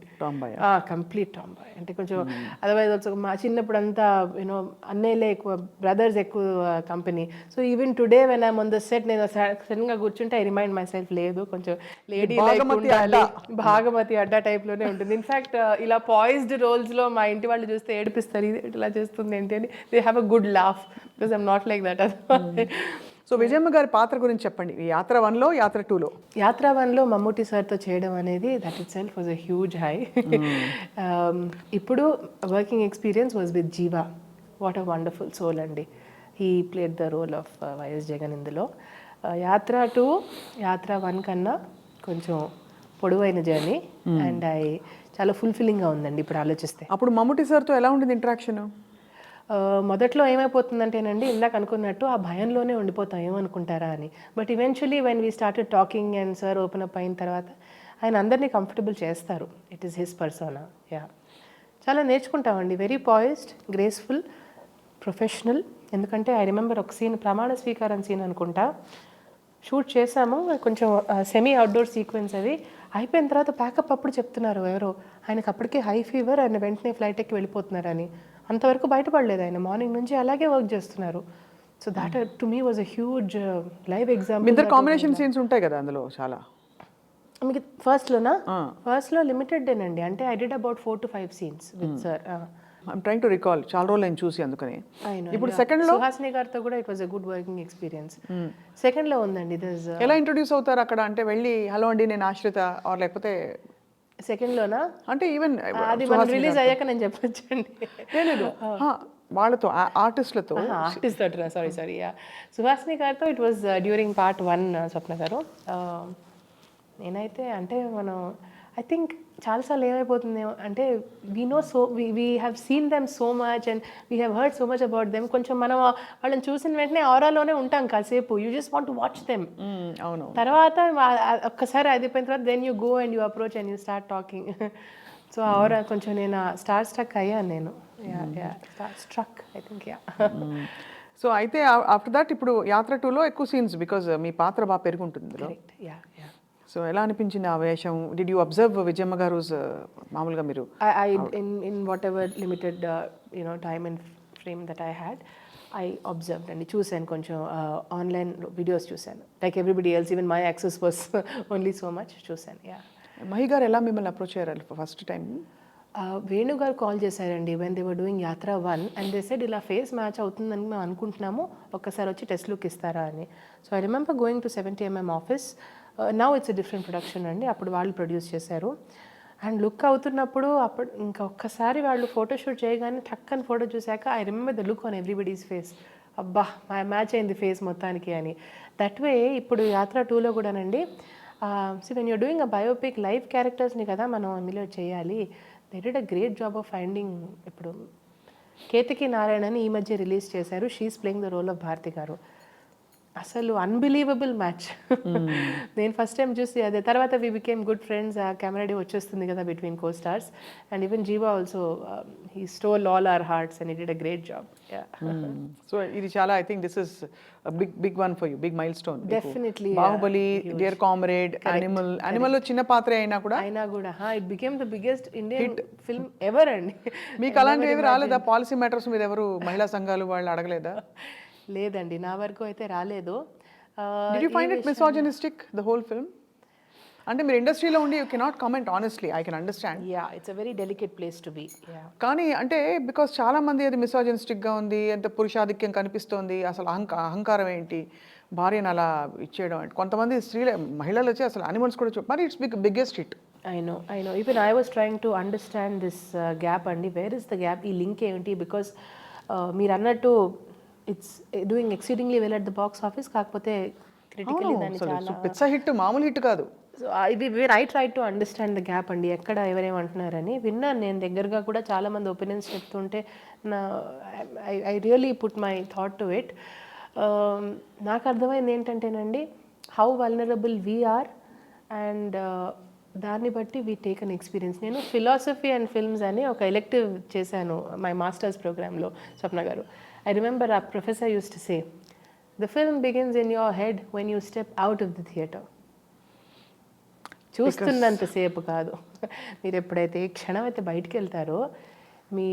అంటే కొంచెం అదర్వైజ్ మా చిన్నప్పుడు అంతా యూనో అన్నయ్యలే ఎక్కువ, బ్రదర్స్ ఎక్కువ company. So even today when I'm on the set, నేను సడన్గా కూర్చుంటే ఐ రిమైండ్ మై సెల్ఫ్, లేదు కొంచెం లేడీ లైక్ ఉండాలి, భాగమతి అడ్డా టైప్లోనే ఉంటుంది. ఇన్ఫ్యాక్ట్ ఇలా పాయిజ్డ్ రోల్స్లో మా ఇంటి వాళ్ళు చూస్తే ఏడిపిస్తారు, ఇది ఇలా చేస్తుంది ఏంటి అని. They have a good laugh because I'm not like that. So Vijayamma గారి పాత్ర గురించి చెప్పండి, యాత్ర 1లో, యాత్ర 2లో. యాత్ర 1లో మమ్ముటి సార్తో చేయడం అనేది that itself was a huge high. ఇప్పుడు working experience was with Jiiva. What a wonderful soul అండి. He played the role of YS Jagan ఇందులో. యాత్ర 2 యాత్ర 1 కన్నా కొంచెం పొడవైన జర్నీ, అండ్ చాలా ఫుల్ఫిల్లింగ్గా ఉందండి ఇప్పుడు ఆలోచిస్తే. అప్పుడు మమ్ముటి సార్తో ఎలా ఉండింది ఇంటరాక్షన్? మొదట్లో ఏమైపోతుందంటేనండి, ఇందాక అనుకున్నట్టు ఆ భయంలోనే ఉండిపోతాం, ఏమనుకుంటారా అని. But eventually when we started talking and sir open up అయిన తర్వాత ఆయన అందరినీ కంఫర్టబుల్ చేస్తారు. It is his persona. చాలా నేర్చుకుంటామండి. Very poised, graceful, professional. ఎందుకంటే ఐ రిమెంబర్ ఒక సీన్, ప్రమాణ స్వీకారం సీన్ అనుకుంటా, షూట్ చేసాము, కొంచెం సెమీ అవుట్డోర్ సీక్వెన్స్. అది అయిపోయిన తర్వాత ప్యాకప్ అప్పుడు చెప్తున్నారు ఎవరో, ఆయనకు అప్పటికే హై ఫీవర్, ఆయన వెంటనే ఫ్లైట్ ఎక్కి వెళ్ళిపోతున్నారని. అంతవరకు బయటపడలేదు ఆయన, మార్నింగ్ నుంచి అలాగే వర్క్ చేస్తున్నారు. So that to me was a huge live example. ఇద్దరు కాంబినేషన్ సీన్స్ ఉంటాయి కదా అందులో చాలా. మీకు ఫస్ట్లో లిమిటెడేనండి, అంటే I did about 4 to 5 scenes with sir. I'm trying to recall, చాలా రోజులు నేను చూసి అందుకని. ఇప్పుడు సెకండ్లో సుహాసిని గారితో కూడా it was a good working experience. సెకండ్లో ఉందండి. ఎలా ఇంట్రొడ్యూస్ అవుతారు అక్కడ? అంటే వెళ్ళి హలో అండి నేను ఆశ్రిత, ఆర్ లేకపోతే సెకండ్లోనా? అంటే ఈవెన్ అది మనం రిలీజ్ అయ్యాక నేను చెప్పొచ్చండి. లేదు, వాళ్ళతో ఆర్టిస్ట్లతో సారీ సుహాసిని గారితో it was during part 1 Swapna garu. నేనైతే అంటే మనం ఐ థింక్ చాలాసార్లు ఏమైపోతుంది అంటే we know so we have seen them so much and we have heard so much about them. కొంచెం మనం వాళ్ళని చూసిన వెంటనే ఆరాలోనే ఉంటాం కాసేపు. You just want to watch them. అవును. తర్వాత ఒక్కసారి అయిపోయిన తర్వాత then you go and you approach and you start talking. So aura కొంచెం నేను స్టార్ స్ట్రక్ అయ్యాను నేను. Star struck I think. So అయితే ఆఫ్టర్ దట్ ఇప్పుడు యాత్ర 2లో ఎక్కువ సీన్స్ బికాజ్ మీ పాత్ర బాగా పెరుగుంటుంది. సో ఎలా అనిపించింది ఆ వేషం? డిడ్ యూ అబ్జర్వ్ విజయమ్మ గారు మామూలుగా మీరు? In what ever limited time and frame that I had I observed అండి, చూశాను. కొంచెం ఆన్లైన్ వీడియోస్ చూశాను. Like everybody else, even my access was only so much. చూశాను. మహి గారు ఎలా మిమ్మల్ని అప్రోచ్ అయ్యారు ఫస్ట్ టైం? వేణు గారు కాల్ చేశారండి వెన్ దే వర్ డూయింగ్ యాత్ర 1 అండ్ దే సెడ్ ఇలా ఫేస్ మ్యాచ్ అవుతుందని మేము అనుకుంటున్నాము, ఒక్కసారి వచ్చి టెస్ట్ లుక్ ఇస్తారా అని. So I remember going to 70mm office. Now it's a different production అండి. అప్పుడు వాళ్ళు ప్రొడ్యూస్ చేశారు. అండ్ లుక్ అవుతున్నప్పుడు అప్పుడు ఇంకా ఒక్కసారి వాళ్ళు ఫోటోషూట్ చేయగానే టక్కని ఫోటో చూశాక I remember the look on everybody's face. అబ్బా మ్యాచ్ అయింది ఫేస్ మొత్తానికి అని. దట్ వే ఇప్పుడు యాత్ర 2లో కూడానండి, when you're doing a biopic live క్యారెక్టర్స్ని కదా మనం ఇందులో చేయాలి. They did a great job of finding. ఇప్పుడు కేతకి నారాయణని ఈ మధ్య రిలీజ్ చేశారు. She is playing the role of Bharathi garu. అసలు అన్బిలీవబుల్ మ్యాచ్. నేను ఫస్ట్ టైం చూసి అదే తర్వాత వి బికేమ్ గుడ్ ఫ్రెండ్స్. ఆ కెమెరాడీ వచ్చేస్తుంది కదా between co stars. And even Jeeva also he stole all our hearts and he did a great job. So ఇది చాలా I think this is big one for you, big milestone. Definitely. Baahubali, Dear Comrade, Animal చిన్న పాత్ర అయినా కూడా it became the biggest Indian film ever అండి. మీకు అలాంటివి ఏవి రాలేదా? పాలసీ మ్యాటర్స్ మీద ఎవరు మహిళా సంఘాలు వాళ్ళు అడగలేదా? లేదండి, నా వరకు అయితే రాలేదు. Did you find it misogynistic, the whole film? అంటే మీరు ఇండస్ట్రీలో ఉండి you cannot comment honestly, I can understand. It's a very delicate place to be. కానీ అంటే బికాస్ చాలా మంది అది మిసాజినిస్టిక్గా ఉంది, అంటే పురుషాధిక్యం కనిపిస్తోంది, అసలు అహంకారం ఏంటి, భార్యను అలా ఇచ్చేయడం అంటే. కొంతమంది మహిళలు వచ్చి అసలు యానిమల్స్ కూడా మరి it's biggest hit. I know. Even I was trying to understand this gap అండి. Where is the gap? ఈ లింక్ ఏంటి? బికాస్ మీరు అన్నట్టు it's doing exceedingly well at the box office, కాకపోతే క్రిటికల్లీ దాన్ని చాలా పెద్ద హిట్, మామూలు హిట్ కాదు. So I try to understand the gap అండి, ఎక్కడ ఎవరేమంటున్నారని విన్నాను నేను. దగ్గరగా కూడా చాలామంది ఒపీనియన్స్ చెప్తుంటే I really put my thought to it. నాకు అర్థమైంది ఏంటంటేనండి, హౌ వల్నరబుల్ వీఆర్ అండ్ దాన్ని బట్టి వీ టేక్ అన్ ఎక్స్పీరియన్స్. నేను ఫిలాసఫీ అండ్ ఫిల్మ్స్ అని ఒక ఎలెక్టివ్ చేశాను మై మాస్టర్స్ ప్రోగ్రాంలో, స్వప్న గారు. I remember our professor used to say, the film begins in your head when you step out of the theatre. చూస్తున్నంతసేపు కాదు, మీరు ఎప్పుడైతే క్షణం అయితే బయటికి వెళ్తారో మీ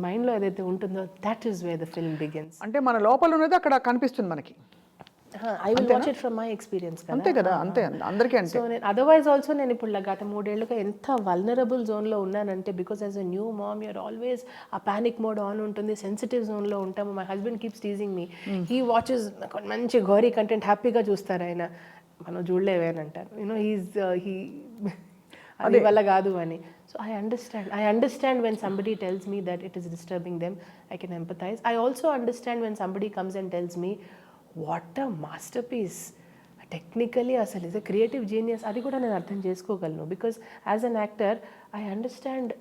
మైండ్లో ఏదైతే ఉంటుందో that is where the film begins. అంటే మన లోపల ఉన్నది అక్కడ కనిపిస్తుంది మనకి. I will watch it from my experience. అంతే కదా, అంతే అందరికీ అంతే. సో నేను అదర్వైజ్ ఆల్సో నేను ఇప్పుడు గత 3 ఏళ్ళుగా ఎంత వల్నరబుల్ జోన్లో ఉన్నానంటే, because as a new mom you're always a panic mode on ఉంటుంది, సెన్సిటివ్ జోన్లో ఉంటాము. My husband keeps teasing me, he watches మంచి గోరీ కంటెంట్ హ్యాపీగా చూస్తారు ఆయన, మనం చూడలేవేని అంటారు. హీ అది వల్ల కాదు అని. So I understand when somebody tells me that it is disturbing them. I can empathize. I also understand when somebody comes and tells me what a masterpiece, technically అసలు ఇస్ అ క్రియేటివ్ జీనియస్, అది కూడా నేను అర్థం చేసుకోగలను. Because as an actor I understand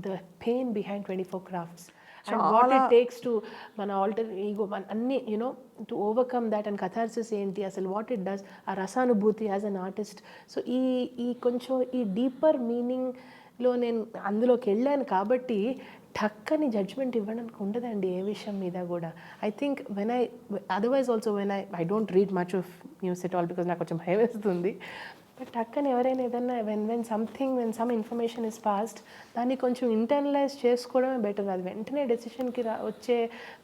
the pain behind 24 crafts and what it takes to మన alter ego అన్ని to overcome that and catharsis ఏంటి, అసలు వాట్ ఇట్ డస్, ఆ రసానుభూతి యాజ్ అన్ ఆర్టిస్ట్. సో ఈ కొంచెం ఈ డీపర్ మీనింగ్లో నేను అందులోకి వెళ్ళాను కాబట్టి టక్కని జడ్జ్మెంట్ ఇవ్వడానికి ఉండదండి ఏ విషయం మీద కూడా. I think otherwise also I don't read much of news at all, because నాకు కొంచెం భయం వేస్తుంది. బట్ టక్కని ఎవరైనా ఏదన్నా when some information is passed, దాన్ని కొంచెం ఇంటర్నలైజ్ చేసుకోవడమే బెటర్. అది వెంటనే డెసిషన్కి వచ్చే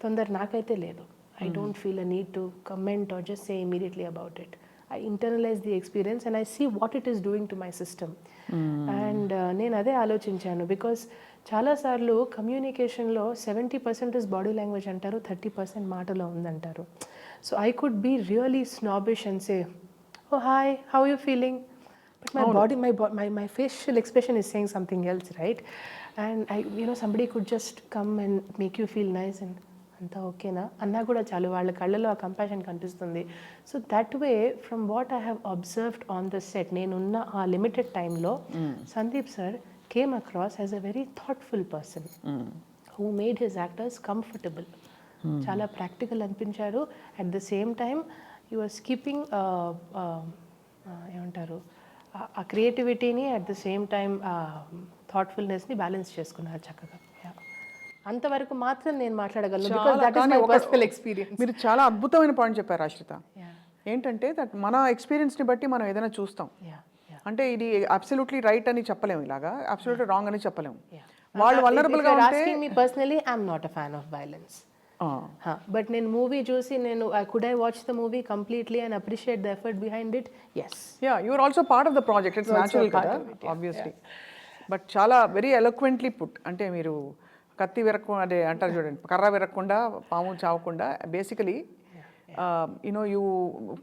తొందర నాకైతే లేదు. I don't feel a need to comment are just say immediately about it. I internalize the experience and I see what it is doing to my system. And నేను అదే ఆలోచించాను, బికాస్ చాలాసార్లు కమ్యూనికేషన్లో 70% ఇస్ బాడీ లాంగ్వేజ్ అంటారు, 30% మాటలో ఉందంటారు. So I could be really snobbish and say, oh hi, how are you feeling? But my body, my facial expression is saying something else, right? And somebody could just come and make you feel nice and అంతా ఓకేనా అన్నా కూడా చాలు, వాళ్ళ కళ్ళలో ఆ compassion కనిపిస్తుంది. So that way from what I have observed on the set, నేనున్న ఆ లిమిటెడ్ టైంలో Sandeep sir came across as a very thoughtful person who made his actors comfortable. చాలా ప్రాక్టికల్ అనిపించారు. At the same time you was keeping ఏమంటారు ఆ క్రియేటివిటీని at the same time థాట్ఫుల్నెస్ని balance చేసుకున్నారు చక్కగా. అంతవరకు మాత్రం నేను మాట్లాడగలను, because that is my personal experience. మీరు చాలా అద్భుతమైన పాయింట్ చెప్పారు ఆశ్రిత. ఏంటంటే దట్ మన ఎక్స్పీరియన్స్ని బట్టి మనం ఏదైనా చూస్తాం. అంటే ఇది అబ్సల్యూట్లీ రైట్ అని చెప్పలేము, ఇలాగా అబ్సల్యూట్లీ రాంగ్ అని చెప్పలేము. వాళ్ళు వల్నరబుల్గా ఉంటే మీ personally I'm not a fan of violence, but నేను మూవీ చూసి నేను could I watch the movie completely and appreciate the effort behind it. Yes, you are also part of the project, it's natural కదా obviously. But చాలా very eloquently put. అంటే మీరు కత్తి విరక్కు అదే అంటారు చూడండి, కర్ర విరక్కుండా పాము చావకుండా, basically you know you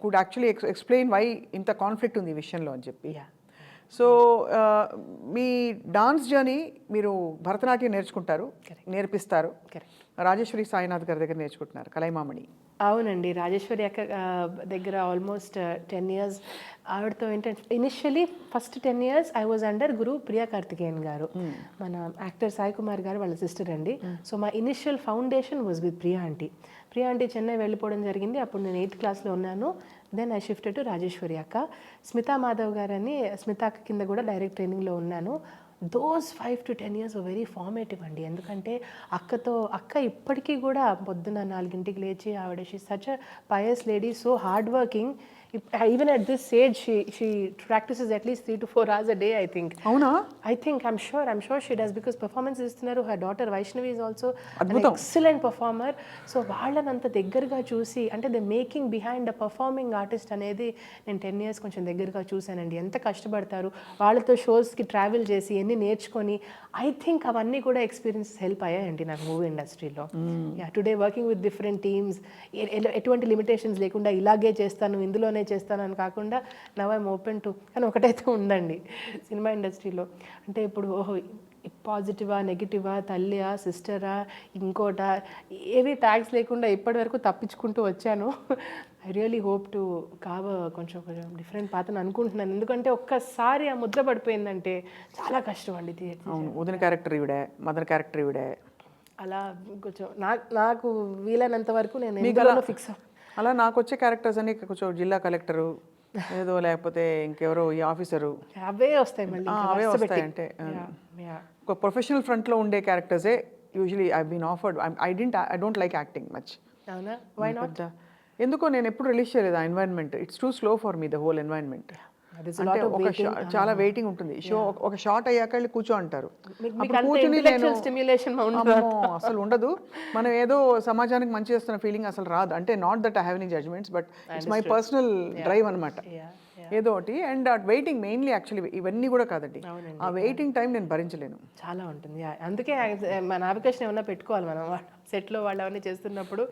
could actually explain why ఇంత కాన్ఫ్లిక్ట్ ఉంది ఈ విషయంలో అని చెప్పి. సో మీ డాన్స్ జర్నీ, మీరు భరతనాట్యం నేర్చుకుంటారు, నేర్పిస్తారు, రాజేశ్వరి సాయినాథ్ గారి దగ్గర నేర్చుకుంటున్నారు, కలైమామణి. అవునండి, రాజేశ్వరి అక్క దగ్గర ఆల్మోస్ట్ 10 years. ఆవిడతో ఏంటంటే initially first 10 years I was under Guru Priya Karthikeyan garu, మన యాక్టర్ సాయి కుమార్ గారు వాళ్ళ సిస్టర్ అండి. సో మా initial foundation was with Priya aunty. Priya aunty Chennai వెళ్ళిపోవడం జరిగింది, అప్పుడు నేను 8th classలో ఉన్నాను. Then I shifted to Rajeshwari అక్క. స్మితా మాధవ్ గారని స్మితా అక్క కింద కూడా డైరెక్ట్ ట్రైనింగ్లో ఉన్నాను. Those 5 to 10 years very formative అండి. ఎందుకంటే అక్క ఇప్పటికీ కూడా పొద్దున్న 4 లేచి, ఆవిడ she such a pious lady, so hard working. Even at this age, she practices at least 3 to 4 hours a day, I think. Avuna? I'm sure she does, because performances istunaru. Her daughter Vaishnavi is also an excellent performer. So వాళ్ళనంత దగ్గరగా చూసి, అంటే the making behind a performing artist అనేది నేను 10 years కొంచెం దగ్గరగా చూశానండి. ఎంత కష్టపడతారు వాళ్ళతో షోస్కి ట్రావెల్ చేసి, ఎన్ని నేర్చుకొని, ఐ థింక్ అవన్నీ కూడా ఎక్స్పీరియన్సెస్ హెల్ప్ అయ్యాయండి నాకు మూవీ ఇండస్ట్రీలో. Today working with different teams, ఎటువంటి లిమిటేషన్స్ లేకుండా ఇలాగే చేస్తాను, ఇందులోనే చేస్తాను అని కాకుండా, నవ్ ఐమ్ ఓపెన్ టు. కానీ ఒకటైతే ఉందండి సినిమా ఇండస్ట్రీలో, అంటే ఇప్పుడు ఓహో పాజిటివా నెగిటివా, తల్లియా సిస్టరా ఇంకోట, ఏవి ట్యాగ్స్ లేకుండా ఇప్పటి వరకు తప్పించుకుంటూ వచ్చాను. ఐ రియలీ హోప్ టు కొంచెం డిఫరెంట్ పాత్రను అనుకుంటున్నాను. ఎందుకంటే ఒక్కసారి ఆ ముద్ర పడిపోయిందంటే చాలా కష్టం అండి. వదిన క్యారెక్టర్ ఇవిడే, మదర్ క్యారెక్టర్ ఇవిడే, అలా కొంచెం నాకు వీలైనంత వరకు నేను ఫిక్స్. అలా నాకు వచ్చే క్యారెక్టర్స్ అన్ని కొంచెం జిల్లా కలెక్టరు ఏదో, లేకపోతే ఇంకెవరో ఈ ఆఫీసరు, అవే వస్తాయి మళ్ళీ. అవే వస్తాయి. అంటే ఒక ప్రొఫెషనల్ ఫ్రంట్లో ఉండే క్యారెక్టర్సే usually I been offered. I don't like acting much. అవునా? Why not? ఎందుకో నేను ఎప్పుడు రిలీజ్ చేయలేదు ఆ environment. It's too slow for me the whole environment. అంటే చాలా వెయిటింగ్ ఉంటుంది. షో ఒక షార్ట్ అయ్యాక వెళ్ళి కూర్చో అంటారు. కూర్చుని అసలు ఉండదు. మనం ఏదో సమాజానికి మంచి చేస్తున్న ఫీలింగ్ అసలు రాదు. అంటే not that I have any judgements, but it's my personal drive అనమాట ఏదో ఒకటి. అండ్ వెయిటింగ్ మెయిన్లీ యాక్చువల్లీ ఇవన్నీ కూడా కాదండి, ఆ వెయిటింగ్ టైం నేను భరించలేను. చాలా ఉంటుంది. అందుకే మన అప్లికేషన్ ఏమన్నా పెట్టుకోవాలి మనం సెట్లో వాళ్ళు అవన్నీ చేస్తున్నప్పుడు,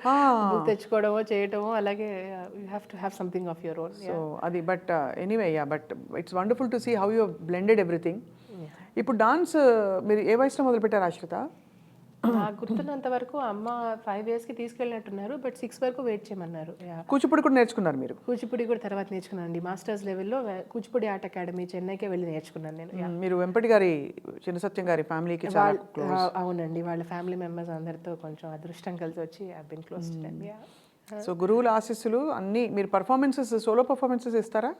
తెచ్చుకోవడమో చేయటమో, అలాగే you have to have something of your own. So అది. But anyway, but it's wonderful to see how you blended everything. ఇప్పుడు డాన్స్ మీరు ఏ వయసులో మొదలుపెట్టారు ఆశ్రిత? నాకు గుర్తున్నంత వరకు అమ్మ 5 yearsకి తీసుకెళ్ళినట్టున్నారు, బట్ 6 వరకు వెయిట్ చేయమన్నారు. కూచిపూడి కూడా నేర్చుకున్నారు మీరు? కూచిపూడి కూడా తర్వాత నేర్చుకున్నాను. మాస్టర్స్ లెవెల్లో కూచిపూడి ఆర్ట్ అకాడమీ చెన్నైకే వెళ్ళి నేర్చుకున్నాను నేను. మీరు వెంపటి గారి చిన్న సత్యం గారి ఫ్యామిలీకి? అవునండి, వాళ్ళ ఫ్యామిలీ మెంబర్స్ అందరితో కొంచెం అదృష్టం కలిసి వచ్చి I been close to them. So గురువుల ఆశీస్సులు అన్నీ. మీరు పర్ఫార్మెన్సెస్, సోలో పర్ఫార్మెన్సెస్ ఇస్తారా?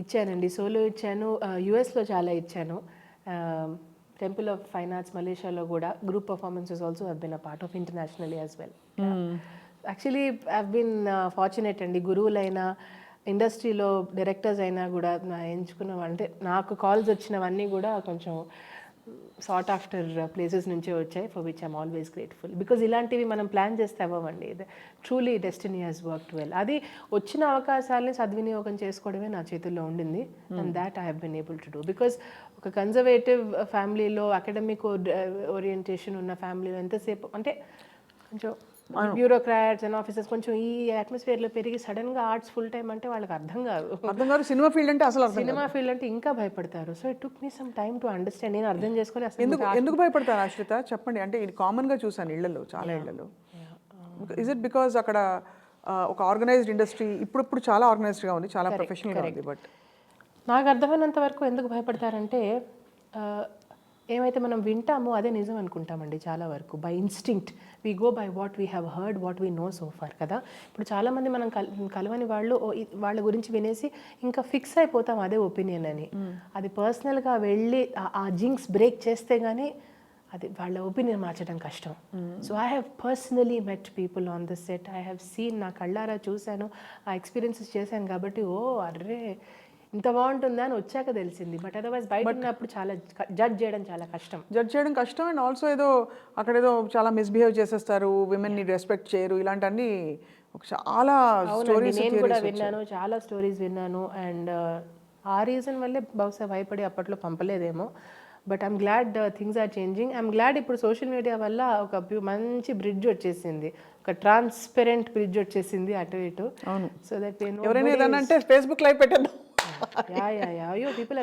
ఇచ్చానండి, సోలో ఇచ్చాను, యుఎస్లో చాలా ఇచ్చాను. టెంపుల్ ఆఫ్ ఫైన్ ఆర్ట్స్ మలేషియాలో కూడా group performances also have been a part of internationally as well. Actually have been fortunate అండి. గురువులైనా, ఇండస్ట్రీలో డైరెక్టర్స్ అయినా కూడా అంటే నాకు కాల్స్ వచ్చినవన్నీ కూడా కొంచెం సార్ట్ ఆఫ్టర్ ప్లేసెస్ నుంచే వచ్చాయి, for which I'm always grateful. Because ఇలాంటివి మనం ప్లాన్ చేస్తే అవ్వండి. Truly destiny has worked well. అది వచ్చిన అవకాశాలని సద్వినియోగం చేసుకోవడమే నా చేతుల్లో ఉండింది. And that I have been able to do. Because ఒక కన్జర్వేటివ్ ఫ్యామిలీలో, అకాడమిక్ ఓరియంటేషన్ ఉన్న ఫ్యామిలీలో ఎంతసేపు అంటే కొంచెం బ్యూరోక్రాట్స్ అండ్ ఆఫీసర్స్ కొంచెం ఈ అట్మాస్ఫియర్లో పెరిగి సడన్గా ఆర్ట్స్ ఫుల్ టైం అంటే వాళ్ళకి అర్థం కాదు. సినిమా ఫీల్డ్ అంటే అసలు సినిమా ఫీల్డ్ అంటే ఇంకా భయపడతారు. So it took me some time to understand. నేను అర్థం చేసుకుని అసలు ఎందుకు భయపడతారు ఆశ్రిత చెప్పండి. అంటే ఇది కామన్గా చూసాను ఇళ్లలో, చాలా ఇళ్లలో ఇస్ ఇట్ బికాజ్ అక్కడ ఒక ఆర్గనైజ్డ్ ఇండస్ట్రీ ఇప్పుడు చాలా ఆర్గనైజ్డ్గా ఉంది, చాలా ప్రొఫెషనల్గా ఉంది, బట్ నాకు అర్థమైనంత వరకు ఎందుకు భయపడతారంటే ఏమైతే మనం వింటామో అదే నిజం అనుకుంటామండి చాలా వరకు. By instinct we go by what we have heard, what we know so far కదా. ఇప్పుడు చాలామంది మనం కలవని వాళ్ళు వాళ్ళ గురించి వినేసి ఇంకా ఫిక్స్ అయిపోతాం అదే ఒపీనియన్ అని. అది పర్సనల్గా వెళ్ళి ఆ జింక్స్ బ్రేక్ చేస్తే కానీ అది వాళ్ళ ఒపీనియన్ మార్చడం కష్టం. So I have personally met people on the set, I have seen, నా కళ్ళారా చూశాను, ఆ ఎక్స్పీరియన్సెస్ చేశాను కాబట్టి అర్రే ఇంత బాగుంటుందా అని వచ్చాక తెలిసింది. బట్ అదర్వైజ్ బయట ఉన్నప్పుడు చాలా జడ్జ్ చేయడం చాలా కష్టం. అండ్ ఆల్సో అక్కడ చాలా మిస్బిహేవ్ చేసేస్తారు, విమెన్ని రెస్పెక్ట్ చేయరు, ఇలాంటివన్నీ చాలా స్టోరీస్ నేను కూడా విన్నాను, చాలా స్టోరీస్ విన్నాను. అండ్ ఆ రీజన్ వల్లే బహుశా భయపడి అప్పట్లో పంపలేదేమో. But I'm glad things are changing. I'm glad ఇప్పుడు సోషల్ మీడియా వల్ల ఒక మంచి బ్రిడ్జ్ వచ్చేసింది, ఒక ట్రాన్స్పరెంట్ బ్రిడ్జ్ వచ్చేసింది అటు ఇటు. అవును. సో దట్ ఎవరైనా ఏదన్నా అంటే ఫేస్బుక్ లైవ్ పెట్టేద్దాం. అయ్యో people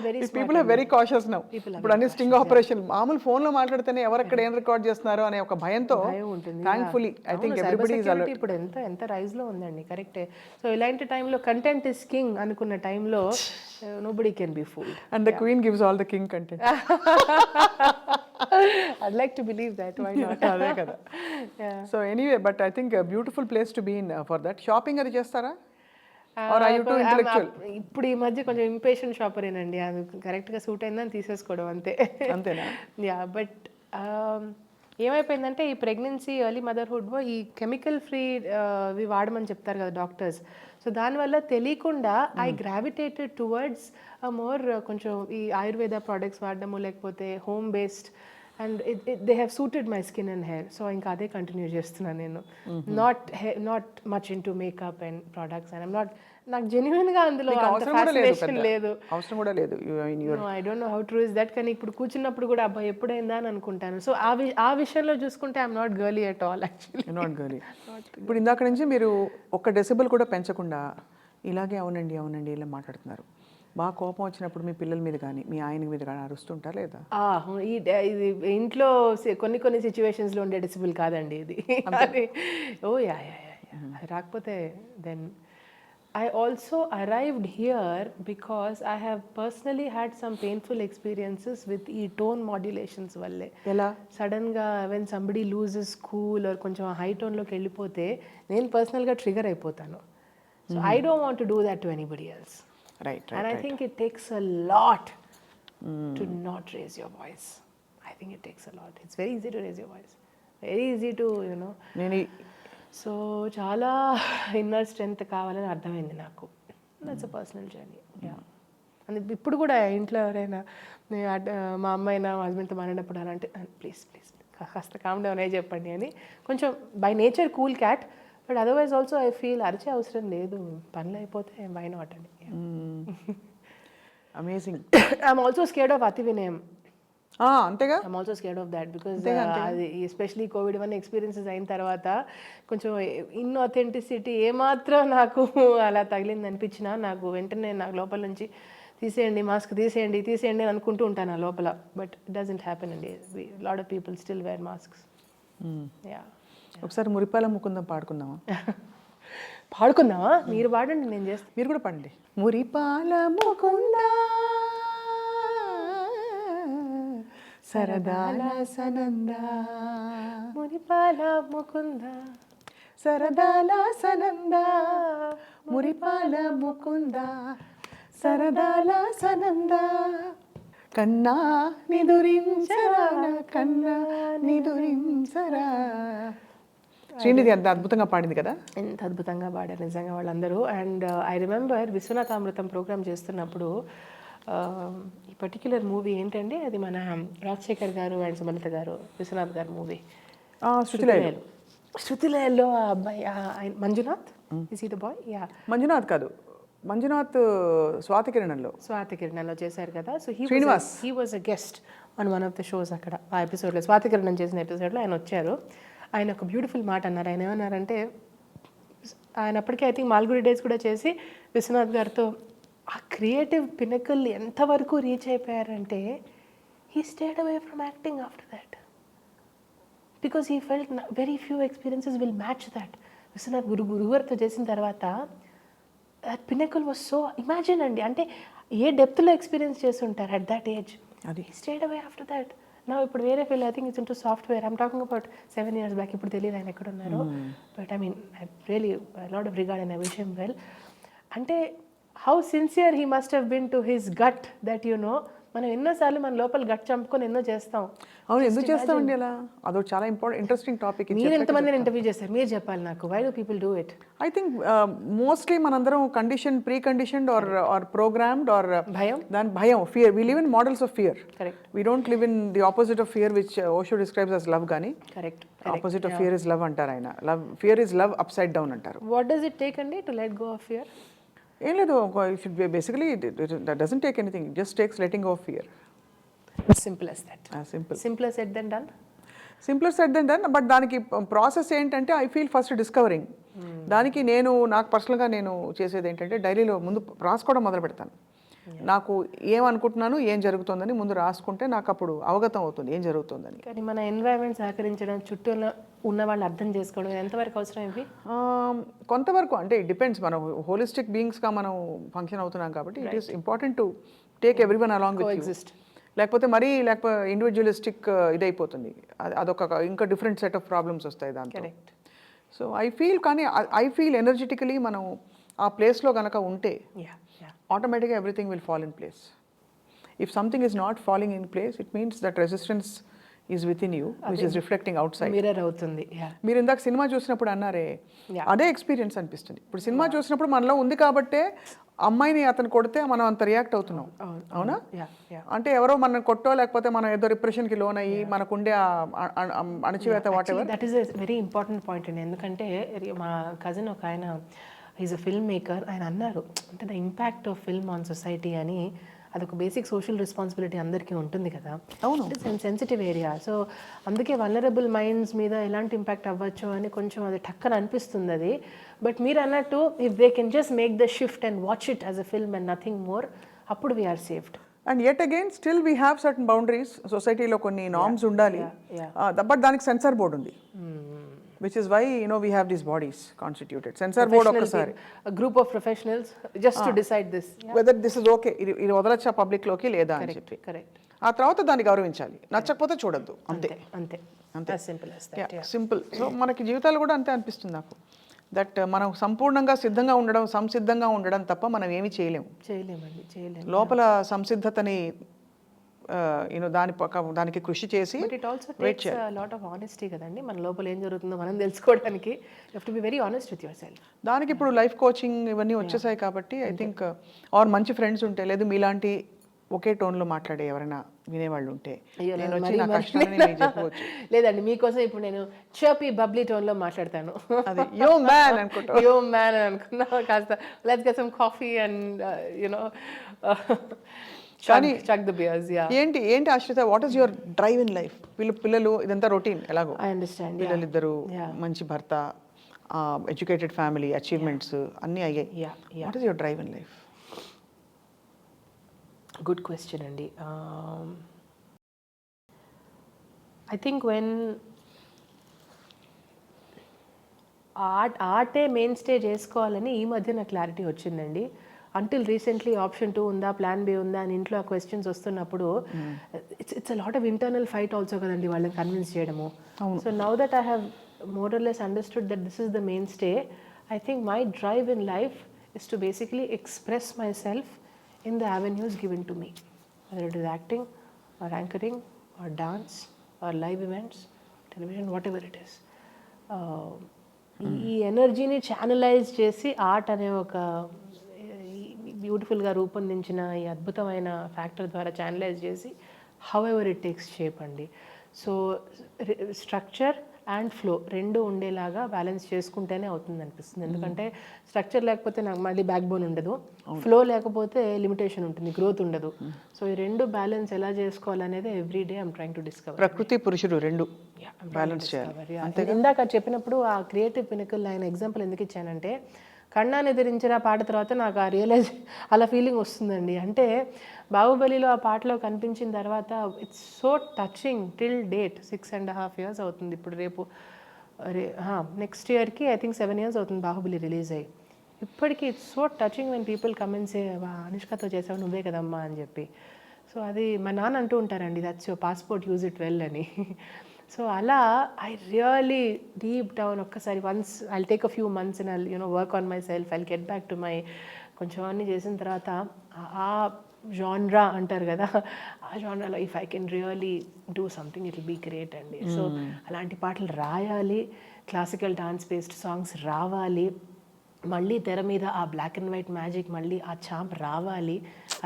are very cautious now. ఇప్పుడు అన్ని స్టింగ్ ఆపరేషన్, మామూలు ఫోన్ లో మాట్లాడితేనే ఎవరెక్కడ ఏం రికార్డ్ చేస్తున్నారు అనే ఒక భయంతో ఉంటుంది. Thankfully I think everybody is alert. ఇప్పుడు ఎంత రైజ్ లో ఉందండి, కరెక్టే. సో ఇలాంటి టైంలో కంటెంట్ ఇస్ కింగ్ అనుకున్న టైంలో nobody can be fooled and the queen gives all the king content. I'd like to believe that, why not? అదే కదా. So anyway, but I think beautiful place to be in for that. Shopping అది చేస్తారా? ఇప్పుడు ఈ మధ్య కొంచెం impatient షాపరేనండి, అది కరెక్ట్గా సూట్ అయిందని తీసేసుకోవడం అంతే. అంతేనా? యా, బట్ ఏమైపోయిందంటే ఈ ప్రెగ్నెన్సీ, ఎర్లీ మదర్హుడ్లో ఈ కెమికల్ ఫ్రీ ఇవి వాడమని చెప్తారు కదా డాక్టర్స్. సో దానివల్ల తెలియకుండా ఐ గ్రావిటేటెడ్ టువర్డ్స్ మోర్ కొంచెం ఈ ఆయుర్వేద ప్రోడక్ట్స్ వాడడము, లేకపోతే home based, and they have suited my skin and hair. So ఇంకా అదే కంటిన్యూ చేస్తున్నాను నేను. Not much in to make up and products, and నాకు జెన్యున్గా అందులో ఫ్యాసినేషన్ లేదు, అవసరం కూడా లేదు. I don't know how true is that. కానీ ఇప్పుడు కూర్చున్నప్పుడు కూడా అబ్బాయి ఎప్పుడైందా అని అనుకుంటాను. సో ఆ విషయంలో చూసుకుంటే I'm not girly at all actually. Not girly. ఇప్పుడు ఇందాక నుంచి మీరు ఒక్క డెసిబుల్ కూడా పెంచకుండా ఇలాగే అవునండి ఇలా మాట్లాడుతున్నారు. బాగా కోపం వచ్చినప్పుడు మీ పిల్లల మీద కానీ మీ ఆయన మీద కానీ అరుస్తుంటారా లేదా? ఇది ఇంట్లో కొన్ని సిచ్యువేషన్స్లో ఉండే డెసిబుల్ కాదండి ఇది. యా రాకపోతే then I also arrived here because I have personally had some painful experiences with ఈ tone modulations వల్లే. ఎలా? సడన్గా when somebody loses cool or కొంచెం హై టోన్లోకి వెళ్ళిపోతే నేను పర్సనల్గా ట్రిగర్ అయిపోతాను. So I don't want to do that to anybody else. Right. And I think it takes a lot to not raise your voice. I think it takes a lot. It's very easy to raise your voice. Very easy to, so చాలా inner strength కావాలని అర్థమైంది నాకు. That's a personal journey. And ఇప్పుడు కూడా ఇంట్లో ఎవరైనా మా అమ్మాయినా మా హస్బెండ్తో మాట్లాడినప్పుడు అలా అంటే ప్లీజ్ కాస్త కామ్ డౌన్ అయ్యి చెప్పండి అని. కొంచెం by nature cool cat, but otherwise also I feel అరిచే అవసరం లేదు, పనులు అయిపోతే వై నాట్ అని. Amazing. I'm also scared of అతి వినయం. అంతేగా, I'm also scared of that because అది ఎస్పెషలీ కోవిడ్ వన్ ఎక్స్పీరియన్సెస్ అయిన తర్వాత కొంచెం ఇన్ఆథెంటిసిటీ ఏమాత్రం నాకు అలా తగిలింది అనిపించినా నాకు వెంటనే నాకు లోపల నుంచి తీసేయండి మాస్క్, తీసేయండి అని అనుకుంటూ ఉంటాను ఆ లోపల. బట్ ఇట్ డజంట్ హ్యాపెన్ అండి. Lot of people still wear masks. Yeah, ఒకసారి మురిపాల ముకుందం పాడుకుందామా? మీరు పాడండి, నేను చేస్తాను. మీరు కూడా పాడండి. మురిపాల ముకుందా సరదాల సనందా, మురిపాల ముకుందా సరదాల సనందా, మురిపాల ముకుందా సరదాల సనందా, కన్నా నిదురించరా కన్నా నిదురించరా. శ్రీనిధి అంత అద్భుతంగా పాడింది కదా, ఎంత అద్భుతంగా పాడారు నిజంగా వాళ్ళందరూ. అండ్ ఐ రిమెంబర్ విశ్వనాథామృతం ప్రోగ్రామ్ చేస్తున్నప్పుడు ఈ పర్టిక్యులర్ మూవీ ఏంటంటే అది మన రాజశేఖర్ గారు అండ్ సుమలత గారు, విశ్వనాథ్ గారు మూవీ శృతిలయలో ఆ అబ్బాయి Manjunath, is he the boy? Yeah, Manjunath కాదు, మంజునాథ్ స్వాతి కిరణంలో చేశారు కదా. So he was a guest on one of the shows అక్కడ. ఆ ఎపిసోడ్లో స్వాతి కిరణం చేసిన ఎపిసోడ్లో ఆయన వచ్చారు. ఆయన ఒక బ్యూటిఫుల్ మాట అన్నారు. ఆయన ఏమన్నారంటే, ఆయన అప్పటికే ఐ థింక్ మాల్గుడి డేస్ కూడా చేసి విశ్వనాథ్ గారితో ఆ క్రియేటివ్ పినకల్ ఎంతవరకు రీచ్ అయిపోయారంటే he stayed away from acting after that. Because he felt very few experiences will match that. So నాకు గురుగారితో చేసిన తర్వాత that pinnacle was so, imagine అండి, అంటే ఏ డెప్త్లో ఎక్స్పీరియన్స్ చేసి ఉంటారు అట్ దట్ ఏజ్. అది స్ట్రేట్ అవే ఆఫ్టర్ దట్ నా ఇప్పుడు వేరే field, I think it's into software. I'm talking about 7 years back. ఇప్పుడు తెలియదు ఆయన ఎక్కడ ఉన్నారో, but I mean I really lot of regard and I wish him well. అంటే how sincere he must have been to his gut that you know. మనం ఎన్నోసార్లు మన లోపల గట్ చంపుకొని ఎన్నో చేస్తాం. అవును, ఎందుకు చేస్తామండి అలా? అదొక చాలా ఇంట్రెస్టింగ్ టాపిక్. మీరు ఎంతమందిని ఇంటర్వ్యూ చేస్తారు, మీరు చెప్పాలి నాకు. Why do people do it? I think mostly మనందరం pre conditioned or programmed or భయం, fear. We live in models of fear. Correct. We don't live in the opposite of fear which Osho describes as love. కానీ correct, opposite of fear is love అంటారు ఆయన. Fear is love upside down అంటారు. What does it take అండి to let go of fear? ఏం లేదు, basically that doesn't take anything, it just takes letting go of fear. Simple as that. Simple. Simpler said than done. Simpler said than done. But దానికి process ఏంటంటే I feel first discovering. దానికి నాకు పర్సనల్గా నేను చేసేది ఏంటంటే డైరీలో ముందు రాసుకోవడం మొదలు పెడతాను. నాకు ఏమనుకుంటున్నాను, ఏం జరుగుతుందని ముందు రాసుకుంటే నాకు అప్పుడు అవగతం అవుతుంది ఏం జరుగుతుందని. కానీ మన ఎన్వైరన్మెంట్ సహకరించడం, చుట్టూ ఉన్న వాళ్ళు అర్థం చేసుకోవడం ఎంతవరకు అవసరం ఇవి? కొంతవరకు, అంటే ఇట్ డిపెండ్స్. మనం హోలిస్టిక్ బీయింగ్స్గా మనం ఫంక్షన్ అవుతున్నాం కాబట్టి it is important to take everyone along with you. లేకపోతే ఇండివిజువలిస్టిక్ ఇదైపోతుంది. అదొక ఇంకా డిఫరెంట్ సెట్ ఆఫ్ ప్రాబ్లమ్స్ వస్తాయి దాంట్లో. సో ఐ ఫీల్ ఎనర్జెటికలీ మనం ఆ ప్లేస్లో కనుక ఉంటే ఆటోమేటిక్గా everything will fall in place. If something is not falling in place, it means that resistance is with in you which is reflecting out side. Mirror అవుతుంది. మీరు ఇందాక సినిమా చూసినప్పుడు అన్నారే, అదే ఎక్స్పీరియన్స్ అనిపిస్తుంది. ఇప్పుడు సినిమా చూసినప్పుడు మనలో ఉంది కాబట్టే అమ్మాయిని అతను కొడితే మనం అంత రియాక్ట్ అవుతున్నాం. అవునా? అంటే ఎవరో మనం కొట్టో, లేకపోతే మనం ఏదో రిప్రెషన్కి లోన్ అయ్యి మనకుండే అణచివేత whatever. That is a very important point అండి. ఎందుకంటే మా కజిన్ ఒక ఆయన, ఈజ్ అ ఫిల్మ్ మేకర్, ఆయన అన్నారు అంటే the impact of film on society అని. అదొక బేసిక్ సోషల్ రెస్పాన్సిబిలిటీ అందరికీ ఉంటుంది కదా. అవును, ఇట్స్ సెన్సిటివ్ ఏరియా. సో అందుకే వల్నరబుల్ మైండ్స్ మీద ఎలాంటి ఇంపాక్ట్ అవ్వచ్చు అని కొంచెం అది టక్కన అనిపిస్తుంది అది. బట్ మీరు అన్నట్టు if they can just make the shift and watch it as a film and nothing more, అప్పుడు we're saved. And yet again still we have certain boundaries. సొసైటీలో కొన్ని నార్మ్స్ ఉండాలి, బట్ దానికి సెన్సార్ బోర్డ్ ఉంది. Which is why we have these bodies constituted. Censor board ఒక్కసారి a group of professionals just to decide this, whether this is okay, ఇది వదలచ్చా public లోకి లేదా అని చెప్పి. కరెక్ట్. ఆ తర్వాత దాన్ని గౌరవించాలి, నచ్చకపోతే చూడొద్దు. అంతే అంతే అంతే, simple as that. Simple. So మనకి జీవితాలు కూడా అంతే అనిపిస్తుంది నాకు. దట్ మనం సంపూర్ణంగా సిద్ధంగా ఉండడం, సంసిద్ధంగా ఉండడం తప్ప మనం ఏమీ చేయలేము. లోపల సంసిద్ధతని దానికి కృషి చేసి. But it also takes a lot of honesty కదండి. మన లోపల ఏం జరుగుతుందో మనం తెలుసుకోవడానికి you have to be very honest with your self. దానికి ఇప్పుడు లైఫ్ కోచింగ్ ఇవన్నీ వచ్చేసాయి కాబట్టి ఐ థింక్ మంచి ఫ్రెండ్స్ ఉంటే, లేదు మీలాంటి ఒకే టోన్లో మాట్లాడే ఎవరైనా వినేవాళ్ళు ఉంటే నేను వచ్చి నా కష్టాన్ని మీకు చెప్పవచ్చు. లేదండి, మీకోసం ఇప్పుడు నేను చర్పీ బబ్లీ టోన్లో మాట్లాడతాను. అది యో మ్యాన్ అనుకుంటా, యో మ్యాన్ అని అనుకున్నా. కాస్త let's get some coffee and chuck the beers. ఏంటి ఆశ్రిత, what is your drive in life? పిల్లలు ఇదంతా రొటీన్ ఎలాగో. I understand. పిల్లలు ఇద్దరు, మంచి భర్త, ఎడ్యుకేటెడ్ ఫ్యామిలీ, అచీవ్మెంట్స్ అన్నీ అయ్యాయి. What is your drive in life? Good question అండి. ఐ థింక్ వెన్ ఆర్టే మెయిన్ స్టే చేసుకోవాలని ఈ మధ్య నాకు క్లారిటీ వచ్చిందండి. అంటిల్ రీసెంట్లీ ఆప్షన్ 2 ఉందా, ప్లాన్ బి ఉందా అని ఇంట్లో ఆ క్వశ్చన్స్ వస్తున్నప్పుడు it's a lot of internal fight also కదండి వాళ్ళని కన్విన్స్ చేయడము. So now that I have more or less understood that this is the main stay, I think my drive in life is to basically express my self in the avenues given to me, whether it is acting or anchoring or dance or live events, television, whatever it is. ఈ ఎనర్జీని channelise చేసి art అనే ఒక బ్యూటిఫుల్గా రూపొందించిన ఈ అద్భుతమైన factor ద్వారా ఛానలైజ్ చేసి how ever it takes shape అండి. సో స్ట్రక్చర్ అండ్ ఫ్లో రెండు ఉండేలాగా బ్యాలెన్స్ చేసుకుంటేనే అవుతుంది అనిపిస్తుంది. ఎందుకంటే స్ట్రక్చర్ లేకపోతే నాకు మళ్ళీ బ్యాక్ బోన్ ఉండదు, ఫ్లో లేకపోతే లిమిటేషన్ ఉంటుంది, గ్రోత్ ఉండదు. సో ఈ రెండు బ్యాలెన్స్ ఎలా చేసుకోవాలనేది every day I'm trying to discover. ప్రకృతి పురుషుడు రెండు బ్యాలెన్స్ చేయాలి. ఇందాక చెప్పినప్పుడు ఆ క్రియేటివ్ పినకల్ ఆయన ఎగ్జాంపుల్ ఎందుకు ఇచ్చానంటే, కన్నా నిద్రించిన పాట తర్వాత నాకు ఆ రియలైజ్ అలా ఫీలింగ్ వస్తుందండి. అంటే బాహుబలిలో ఆ పాటలో కనిపించిన తర్వాత it's so touching till date. 6.5 years అవుతుంది ఇప్పుడు. రేపు నెక్స్ట్ ఇయర్కి ఐ థింక్ 7 years అవుతుంది బాహుబలి రిలీజ్ అయ్యి. ఇప్పటికీ it's so touching when people comments అనుష్కతో చేసావు నువ్వే కదమ్మా అని చెప్పి. సో అది మా నాన్న అంటూ ఉంటారండి, that's your passport, use it well అని. సో అలా ఐ రియలీ డీప్ డౌన్ ఒక్కసారి once I'll take a few months and I'll work on myself, I'll get back to my కొంచెం అన్నీ చేసిన తర్వాత ఆ జాన్రా అంటారు కదా, ఆ జాన్రాలో if I can really do something it will be great అండి. సో అలాంటి పాటలు రాయాలి, క్లాసికల్ డాన్స్ బేస్డ్ సాంగ్స్ రావాలి, మళ్ళీ తెర మీద ఆ బ్లాక్ అండ్ వైట్ మ్యాజిక్ మళ్ళీ ఆ చాంప్ రావాలి,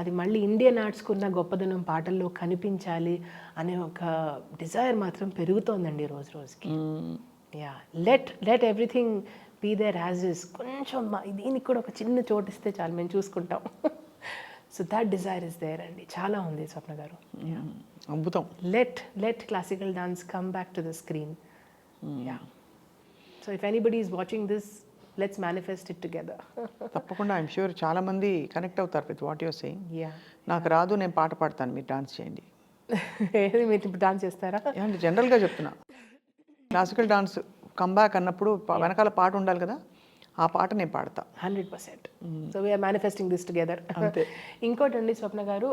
అది మళ్ళీ ఇండియన్ ఆర్ట్స్కున్న గొప్పదనం పాటల్లో కనిపించాలి అనే ఒక డిజైర్ మాత్రం పెరుగుతోందండి రోజు రోజుకి. Yeah, let everything be there as is. కొంచెం దీనికి కూడా ఒక చిన్న చోటు ఇస్తే చాలు, మేము చూసుకుంటాం. So that desire is there అండి, చాలా ఉంది స్వప్న గారు. అద్భుతం. Let classical dance come back to the screen. Yeah, so if anybody is watching this, let's manifest it together. తప్పకుండా ఐఎమ్ ష్యూర్ చాలా మంది కనెక్ట్ అవుతారు with what your saying. Yeah, నాకు రాదు, నేను పాట పాడతాను, మీరు డాన్స్ చేయండి. ఏది మీరు ఇప్పుడు డాన్స్ చేస్తారా? ఏమంటే జనరల్గా చెప్తున్నా, క్లాసికల్ డాన్స్ కమ్బ్యాక్ అన్నప్పుడు వెనకాల పాట ఉండాలి కదా, ఆ పాట నేను పాడతా 100%. So we're manifesting this together. ఇంకోటి అండి స్వప్న గారు,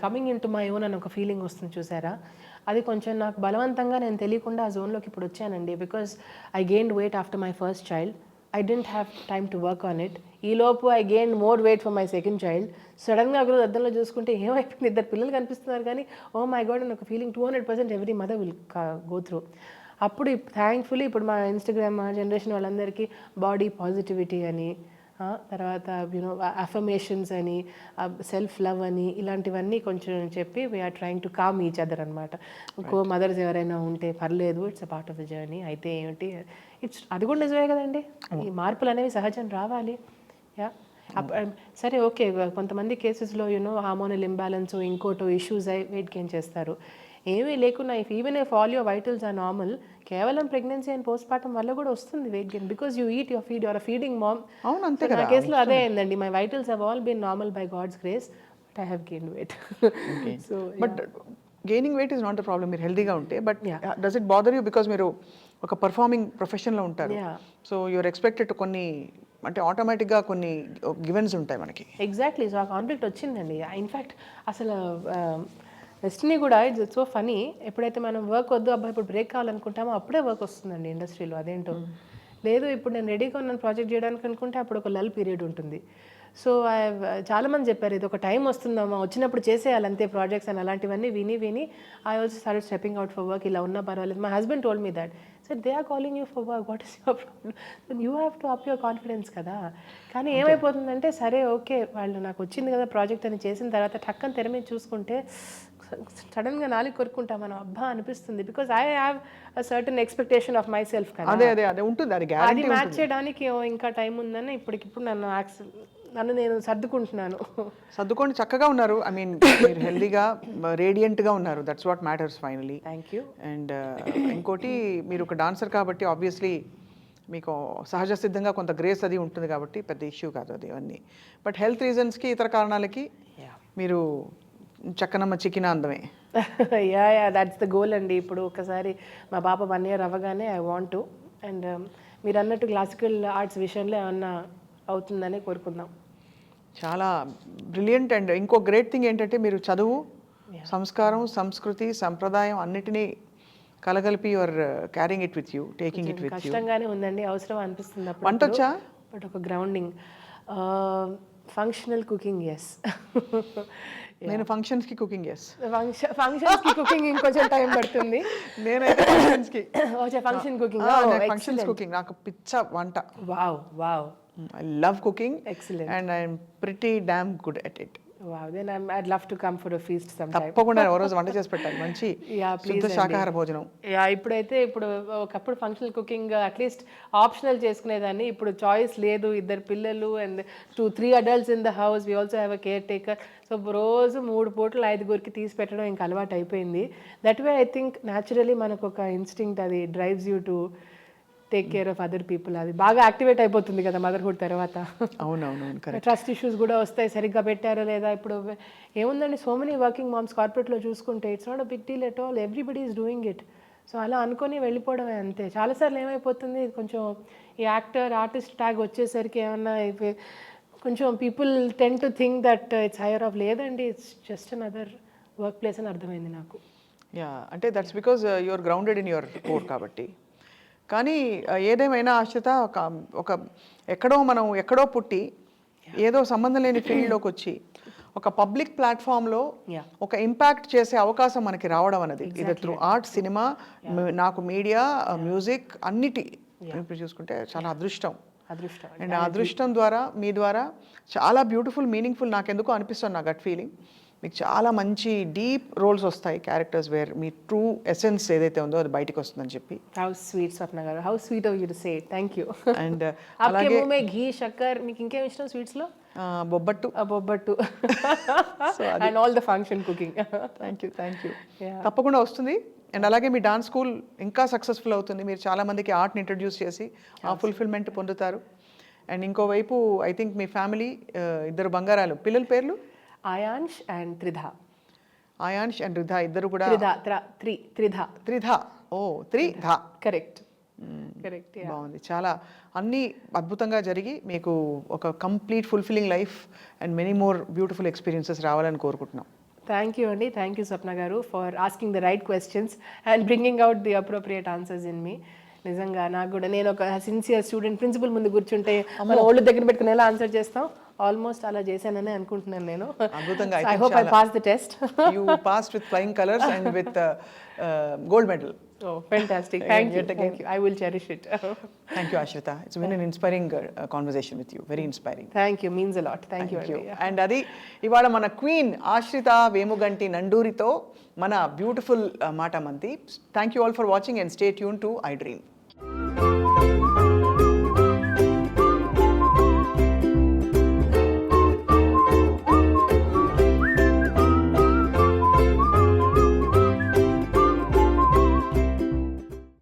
coming into my own అని ఒక ఫీలింగ్ వస్తుంది చూసారా, అది కొంచెం నాకు బలవంతంగా నేను తెలియకుండా ఆ జోన్లోకి ఇప్పుడు వచ్చానండి. Because I gained weight after my first child. I didn't have time to work on it. ఈ లోపు I gain more weight for my second child. సడన్గా ఒకరోజు అద్దంలో చూసుకుంటే ఏమైపోయింది, ఇద్దరు పిల్లలు కనిపిస్తున్నారు కానీ ఓ మై గాడ్ అని ఒక feeling 200% every mother will go through. అప్పుడు థ్యాంక్ఫుల్లీ ఇప్పుడు మా ఇన్స్టాగ్రామ్ జనరేషన్ వాళ్ళందరికీ బాడీ పాజిటివిటీ అని, తర్వాత యూనో అఫర్మేషన్స్ అని, సెల్ఫ్ లవ్ అని, ఇలాంటివన్నీ కొంచెం చెప్పి we're trying to calm each other అనమాట. ఇంకో మదర్స్ ఎవరైనా ఉంటే పర్లేదు, it's a part of the journey. అయితే ఏమిటి, ఇట్స్ అది కూడా నిజమే కదండి, ఈ మార్పులు అనేవి సహజం రావాలి. యా, సరే ఓకే, కొంతమంది కేసెస్లో యూనో హార్మోనల్ ఇంబ్యాలెన్స్ ఇంకోటో ఇష్యూస్ అయి వెయిట్ గెయిన్ చేస్తారు. ఏమీ లేకున్నా even if all your vitals are normal, కేవలం ప్రెగ్నెన్సీ అండ్ పోస్ట్ పార్టం వల్ల కూడా వస్తుంది weight gain. Because you eat your feed, your feeding mom. అవును, అంతే నా కేసులో అదే అయిందండి. My vitals have all been normal by God's grace, but I have gained weight. So but gaining weight is not the problem, మీరు హెల్తీగా ఉంటే. But does it bother you, because మీరు ఒక పర్ఫార్మింగ్ ప్రొఫెషన్లో ఉంటారు. సో యూఆర్ ఎక్స్పెక్టెడ్ కొన్ని, అంటే ఆటోమేటిక్గా కొన్ని గివెన్స్ ఉంటాయి మనకి. ఎగ్జాక్ట్లీ, సో ఆ కాన్ఫ్లిక్ట్ వచ్చిందండి. ఇన్ఫ్యాక్ట్ అసలు డెస్టినీ కూడా ఇట్స్ సో ఫనీ, ఎప్పుడైతే మనం వర్క్ వద్దు అబ్బాయి ఇప్పుడు బ్రేక్ కావాలనుకుంటామో అప్పుడే వర్క్ వస్తుందండి ఇండస్ట్రీలో. అదేంటో లేదు, ఇప్పుడు నేను రెడీగా ఉన్నాను ప్రాజెక్ట్ చేయడానికి అనుకుంటే అప్పుడు ఒక లల్ పీరియడ్ ఉంటుంది. సో చాలామంది చెప్పారు ఇది ఒక టైం వస్తుందమ్మా, వచ్చినప్పుడు చేసేయాలి అంతే ప్రాజెక్ట్స్ అని. అలాంటివన్నీ విని I also started stepping out for work. ఇలా ఉన్నా పర్వాలేదు. My husband told me that, sir they are calling you for work, what is your problem, you have to up your confidence కదా. కానీ ఏమైపోతుందంటే సరే ఓకే వాళ్ళు నాకు వచ్చింది కదా ప్రాజెక్ట్ అని చేసిన తర్వాత టక్కని తెర మీద చూసుకుంటే సడన్గా నాలుగు కొరుక్కుంటా మనం అబ్బా అనిపిస్తుంది. Because I have a certain expectation of my self కదా, అదే ఉంటుంది, అది మ్యాచ్ చేయడానికి ఇంకా టైం ఉందని ఇప్పటికిప్పుడు నన్ను నేను సర్దుకొని చక్కగా ఉన్నారు. ఐ మీన్ మీరు హెల్దీగా రేడియంట్గా ఉన్నారు, that's what matters finally. Thank you. And ఇంకోటి, మీరు ఒక డాన్సర్ కాబట్టి ఆబ్వియస్లీ మీకు సహజ సిద్ధంగా కొంత గ్రేస్ అది ఉంటుంది కాబట్టి పెద్ద ఇష్యూ కాదు అది అవన్నీ. బట్ హెల్త్ రీజన్స్కి, ఇతర కారణాలకి మీరు చక్కనమ్మ చికిన అందమే. యా దట్స్ ద గోల్ అండి. ఇప్పుడు ఒకసారి మా పాప 1 year అవ్వగానే ఐ వాంట్ టు, అండ్ మీరు అన్నట్టు క్లాసికల్ ఆర్ట్స్ విషయంలో ఏమన్నా అవుతుందని కోరుకుందాం. చాలా బ్రిలియంట్. అండ్ ఇంకో గ్రేట్ థింగ్ ఏంటంటే మీరు చదువు, సంస్కారం, సంస్కృతి, సంప్రదాయం అన్నిటినీ కలగలిపి your carrying it with you, taking it with you. కష్టంగానే ఉందండి, అవసరం అనిపిస్తుంది అప్పుడు. వంట వచ్చా? బట్ ఒక గ్రౌండింగ్, ఫంక్షనల్ కుకింగ్ ఎస్. నేను ఫంక్షన్స్కి కుకింగ్ ఎస్. ఫంక్షన్స్కి కుకింగ్ ఇంకొంచెం టైం పడుతుంది. నేనైతే ఫంక్షన్స్కి ఫంక్షన్ కుకింగ్, ఫంక్షన్స్ కుకింగ్ నాకు పిచ్చ వంట. Wow I love cooking. Excellent. And I'm pretty damn good at it. Wow, then I'd love to come for a feast sometime. తప్పకుండా ఓ రోజు వంట చేసి పెట్టాలి, మంచి శుద్ధ శాకాహార భోజనం. ఇప్పుడు ఒకప్పుడు ఫంక్షనల్ కుకింగ్ అట్లీస్ట్ ఆప్షనల్ చేసుకునేదాన్ని, ఇప్పుడు చాయిస్ లేదు. 2 పిల్లలు and 2-3 adults in the house, we also have a caretaker. So రోజు 3 పూటలు 5గురికి తీసి పెట్టడం ఇంకా అలవాటు అయిపోయింది. That way I think naturally మనకు ఒక ఇన్స్టింక్ట్ అది drives you to take care of other people. అది బాగా యాక్టివేట్ అయిపోతుంది కదా మదర్హుడ్ తర్వాత. అవునవునవును, కరెక్ట్. ట్రస్ట్ ఇష్యూస్ కూడా వస్తాయి, సరిగ్గా పెట్టారో లేదా. ఇప్పుడు ఏముందండి, సో మెనీ వర్కింగ్ మామ్స్ కార్పొరేట్లో చూసుకుంటే it's not a big deal at all, everybody is doing it. So అలా అనుకొని వెళ్ళిపోవడమే అంతే. చాలాసార్లు ఏమైపోతుంది, కొంచెం ఈ ఆర్టిస్ట్ ట్యాగ్ వచ్చేసరికి ఏమన్నా కొంచెం people tend to think that it's higher off. లేదండి, it's just another work place అని అర్థమైంది నాకు. యా, అంటే that's because your grounded in your core కాబట్టి. కానీ ఏదేమైనా ఆశ్రిత, ఒక ఎక్కడో పుట్టి ఏదో సంబంధం లేని ఫీల్డ్లోకి వచ్చి ఒక పబ్లిక్ ప్లాట్ఫామ్లో ఒక ఇంపాక్ట్ చేసే అవకాశం మనకి రావడం అనేది, ఇది త్రూ ఆర్ట్, సినిమా, నాకు మీడియా, మ్యూజిక్ అన్నిటి ఇప్పుడు చూసుకుంటే చాలా అదృష్టం. అండ్ ఆ అదృష్టం ద్వారా, మీ ద్వారా చాలా బ్యూటిఫుల్, మీనింగ్ఫుల్, నాకెందుకో అనిపిస్తుంది, నా గట్ ఫీలింగ్, మీకు చాలా మంచి డీప్ రోల్స్ వస్తాయి, క్యారెక్టర్స్ వేర్ మీ ట్రూ ఎసెన్స్ ఏదైతే ఉందో అది బయటికి వస్తుందని చెప్పి. How sweet Swapna garu, how sweet of you to say. Thank you. And అలాగే ఘీ, షక్కర్, మీకు ఇంకేం ఇష్టం స్వీట్స్లో? బొబ్బట్టు. బొబ్బట్టు and all the function cooking. Thank you. తప్పకుండా వస్తుంది. అండ్ అలాగే మీ డాన్స్ స్కూల్ ఇంకా సక్సెస్ఫుల్ అవుతుంది, మీరు చాలామందికి ఆర్ట్ని ఇంట్రడ్యూస్ చేసి ఆ ఫుల్ఫిల్మెంట్ పొందుతారు. అండ్ ఇంకోవైపు ఐ థింక్ మీ ఫ్యామిలీ, ఇద్దరు బంగారాలు, పిల్లల పేర్లు ఆయాన్ష్ అండ్ త్రిధ. ఆయాన్ష్ అండ్ రిధా ఇద్దరు కూడా త్రిధ. ఓ, త్రిధ. కరెక్ట్. బాగుంది. చాలా అన్నీ అద్భుతంగా జరిగి మీకు ఒక complete fulfilling life and many more beautiful experiences రావాలని కోరుకుంటున్నాం. థ్యాంక్ యూ అండి. థ్యాంక్ యూ స్వప్న గారు for asking the right questions and bringing out the appropriate answers in me. నిజంగా నాకు కూడా, నేను ఒక సిన్సియర్ స్టూడెంట్, ప్రిన్సిపల్ ముందు కూర్చుంటే మన ఓళ్ళు దగ్గర పెట్టుకుని ఎలా ఆన్సర్ చేస్తాం, ఆల్మోస్ట్ అలా చేశానని అనుకుంటున్నాను నేను. అద్భుతంగా. I hope I pass the test. You passed with flying colours and with gold medal. Oh, fantastic. Thank you. I will cherish it. Thank you, Ashrita. It's been an inspiring conversation with you. Very inspiring. Thank you. Means a lot. Thank you. And adi ivala mana queen Ashrita Vemuganti Nanduri to mana beautiful Mata Manti. Thank you all for watching and stay tuned to iDream.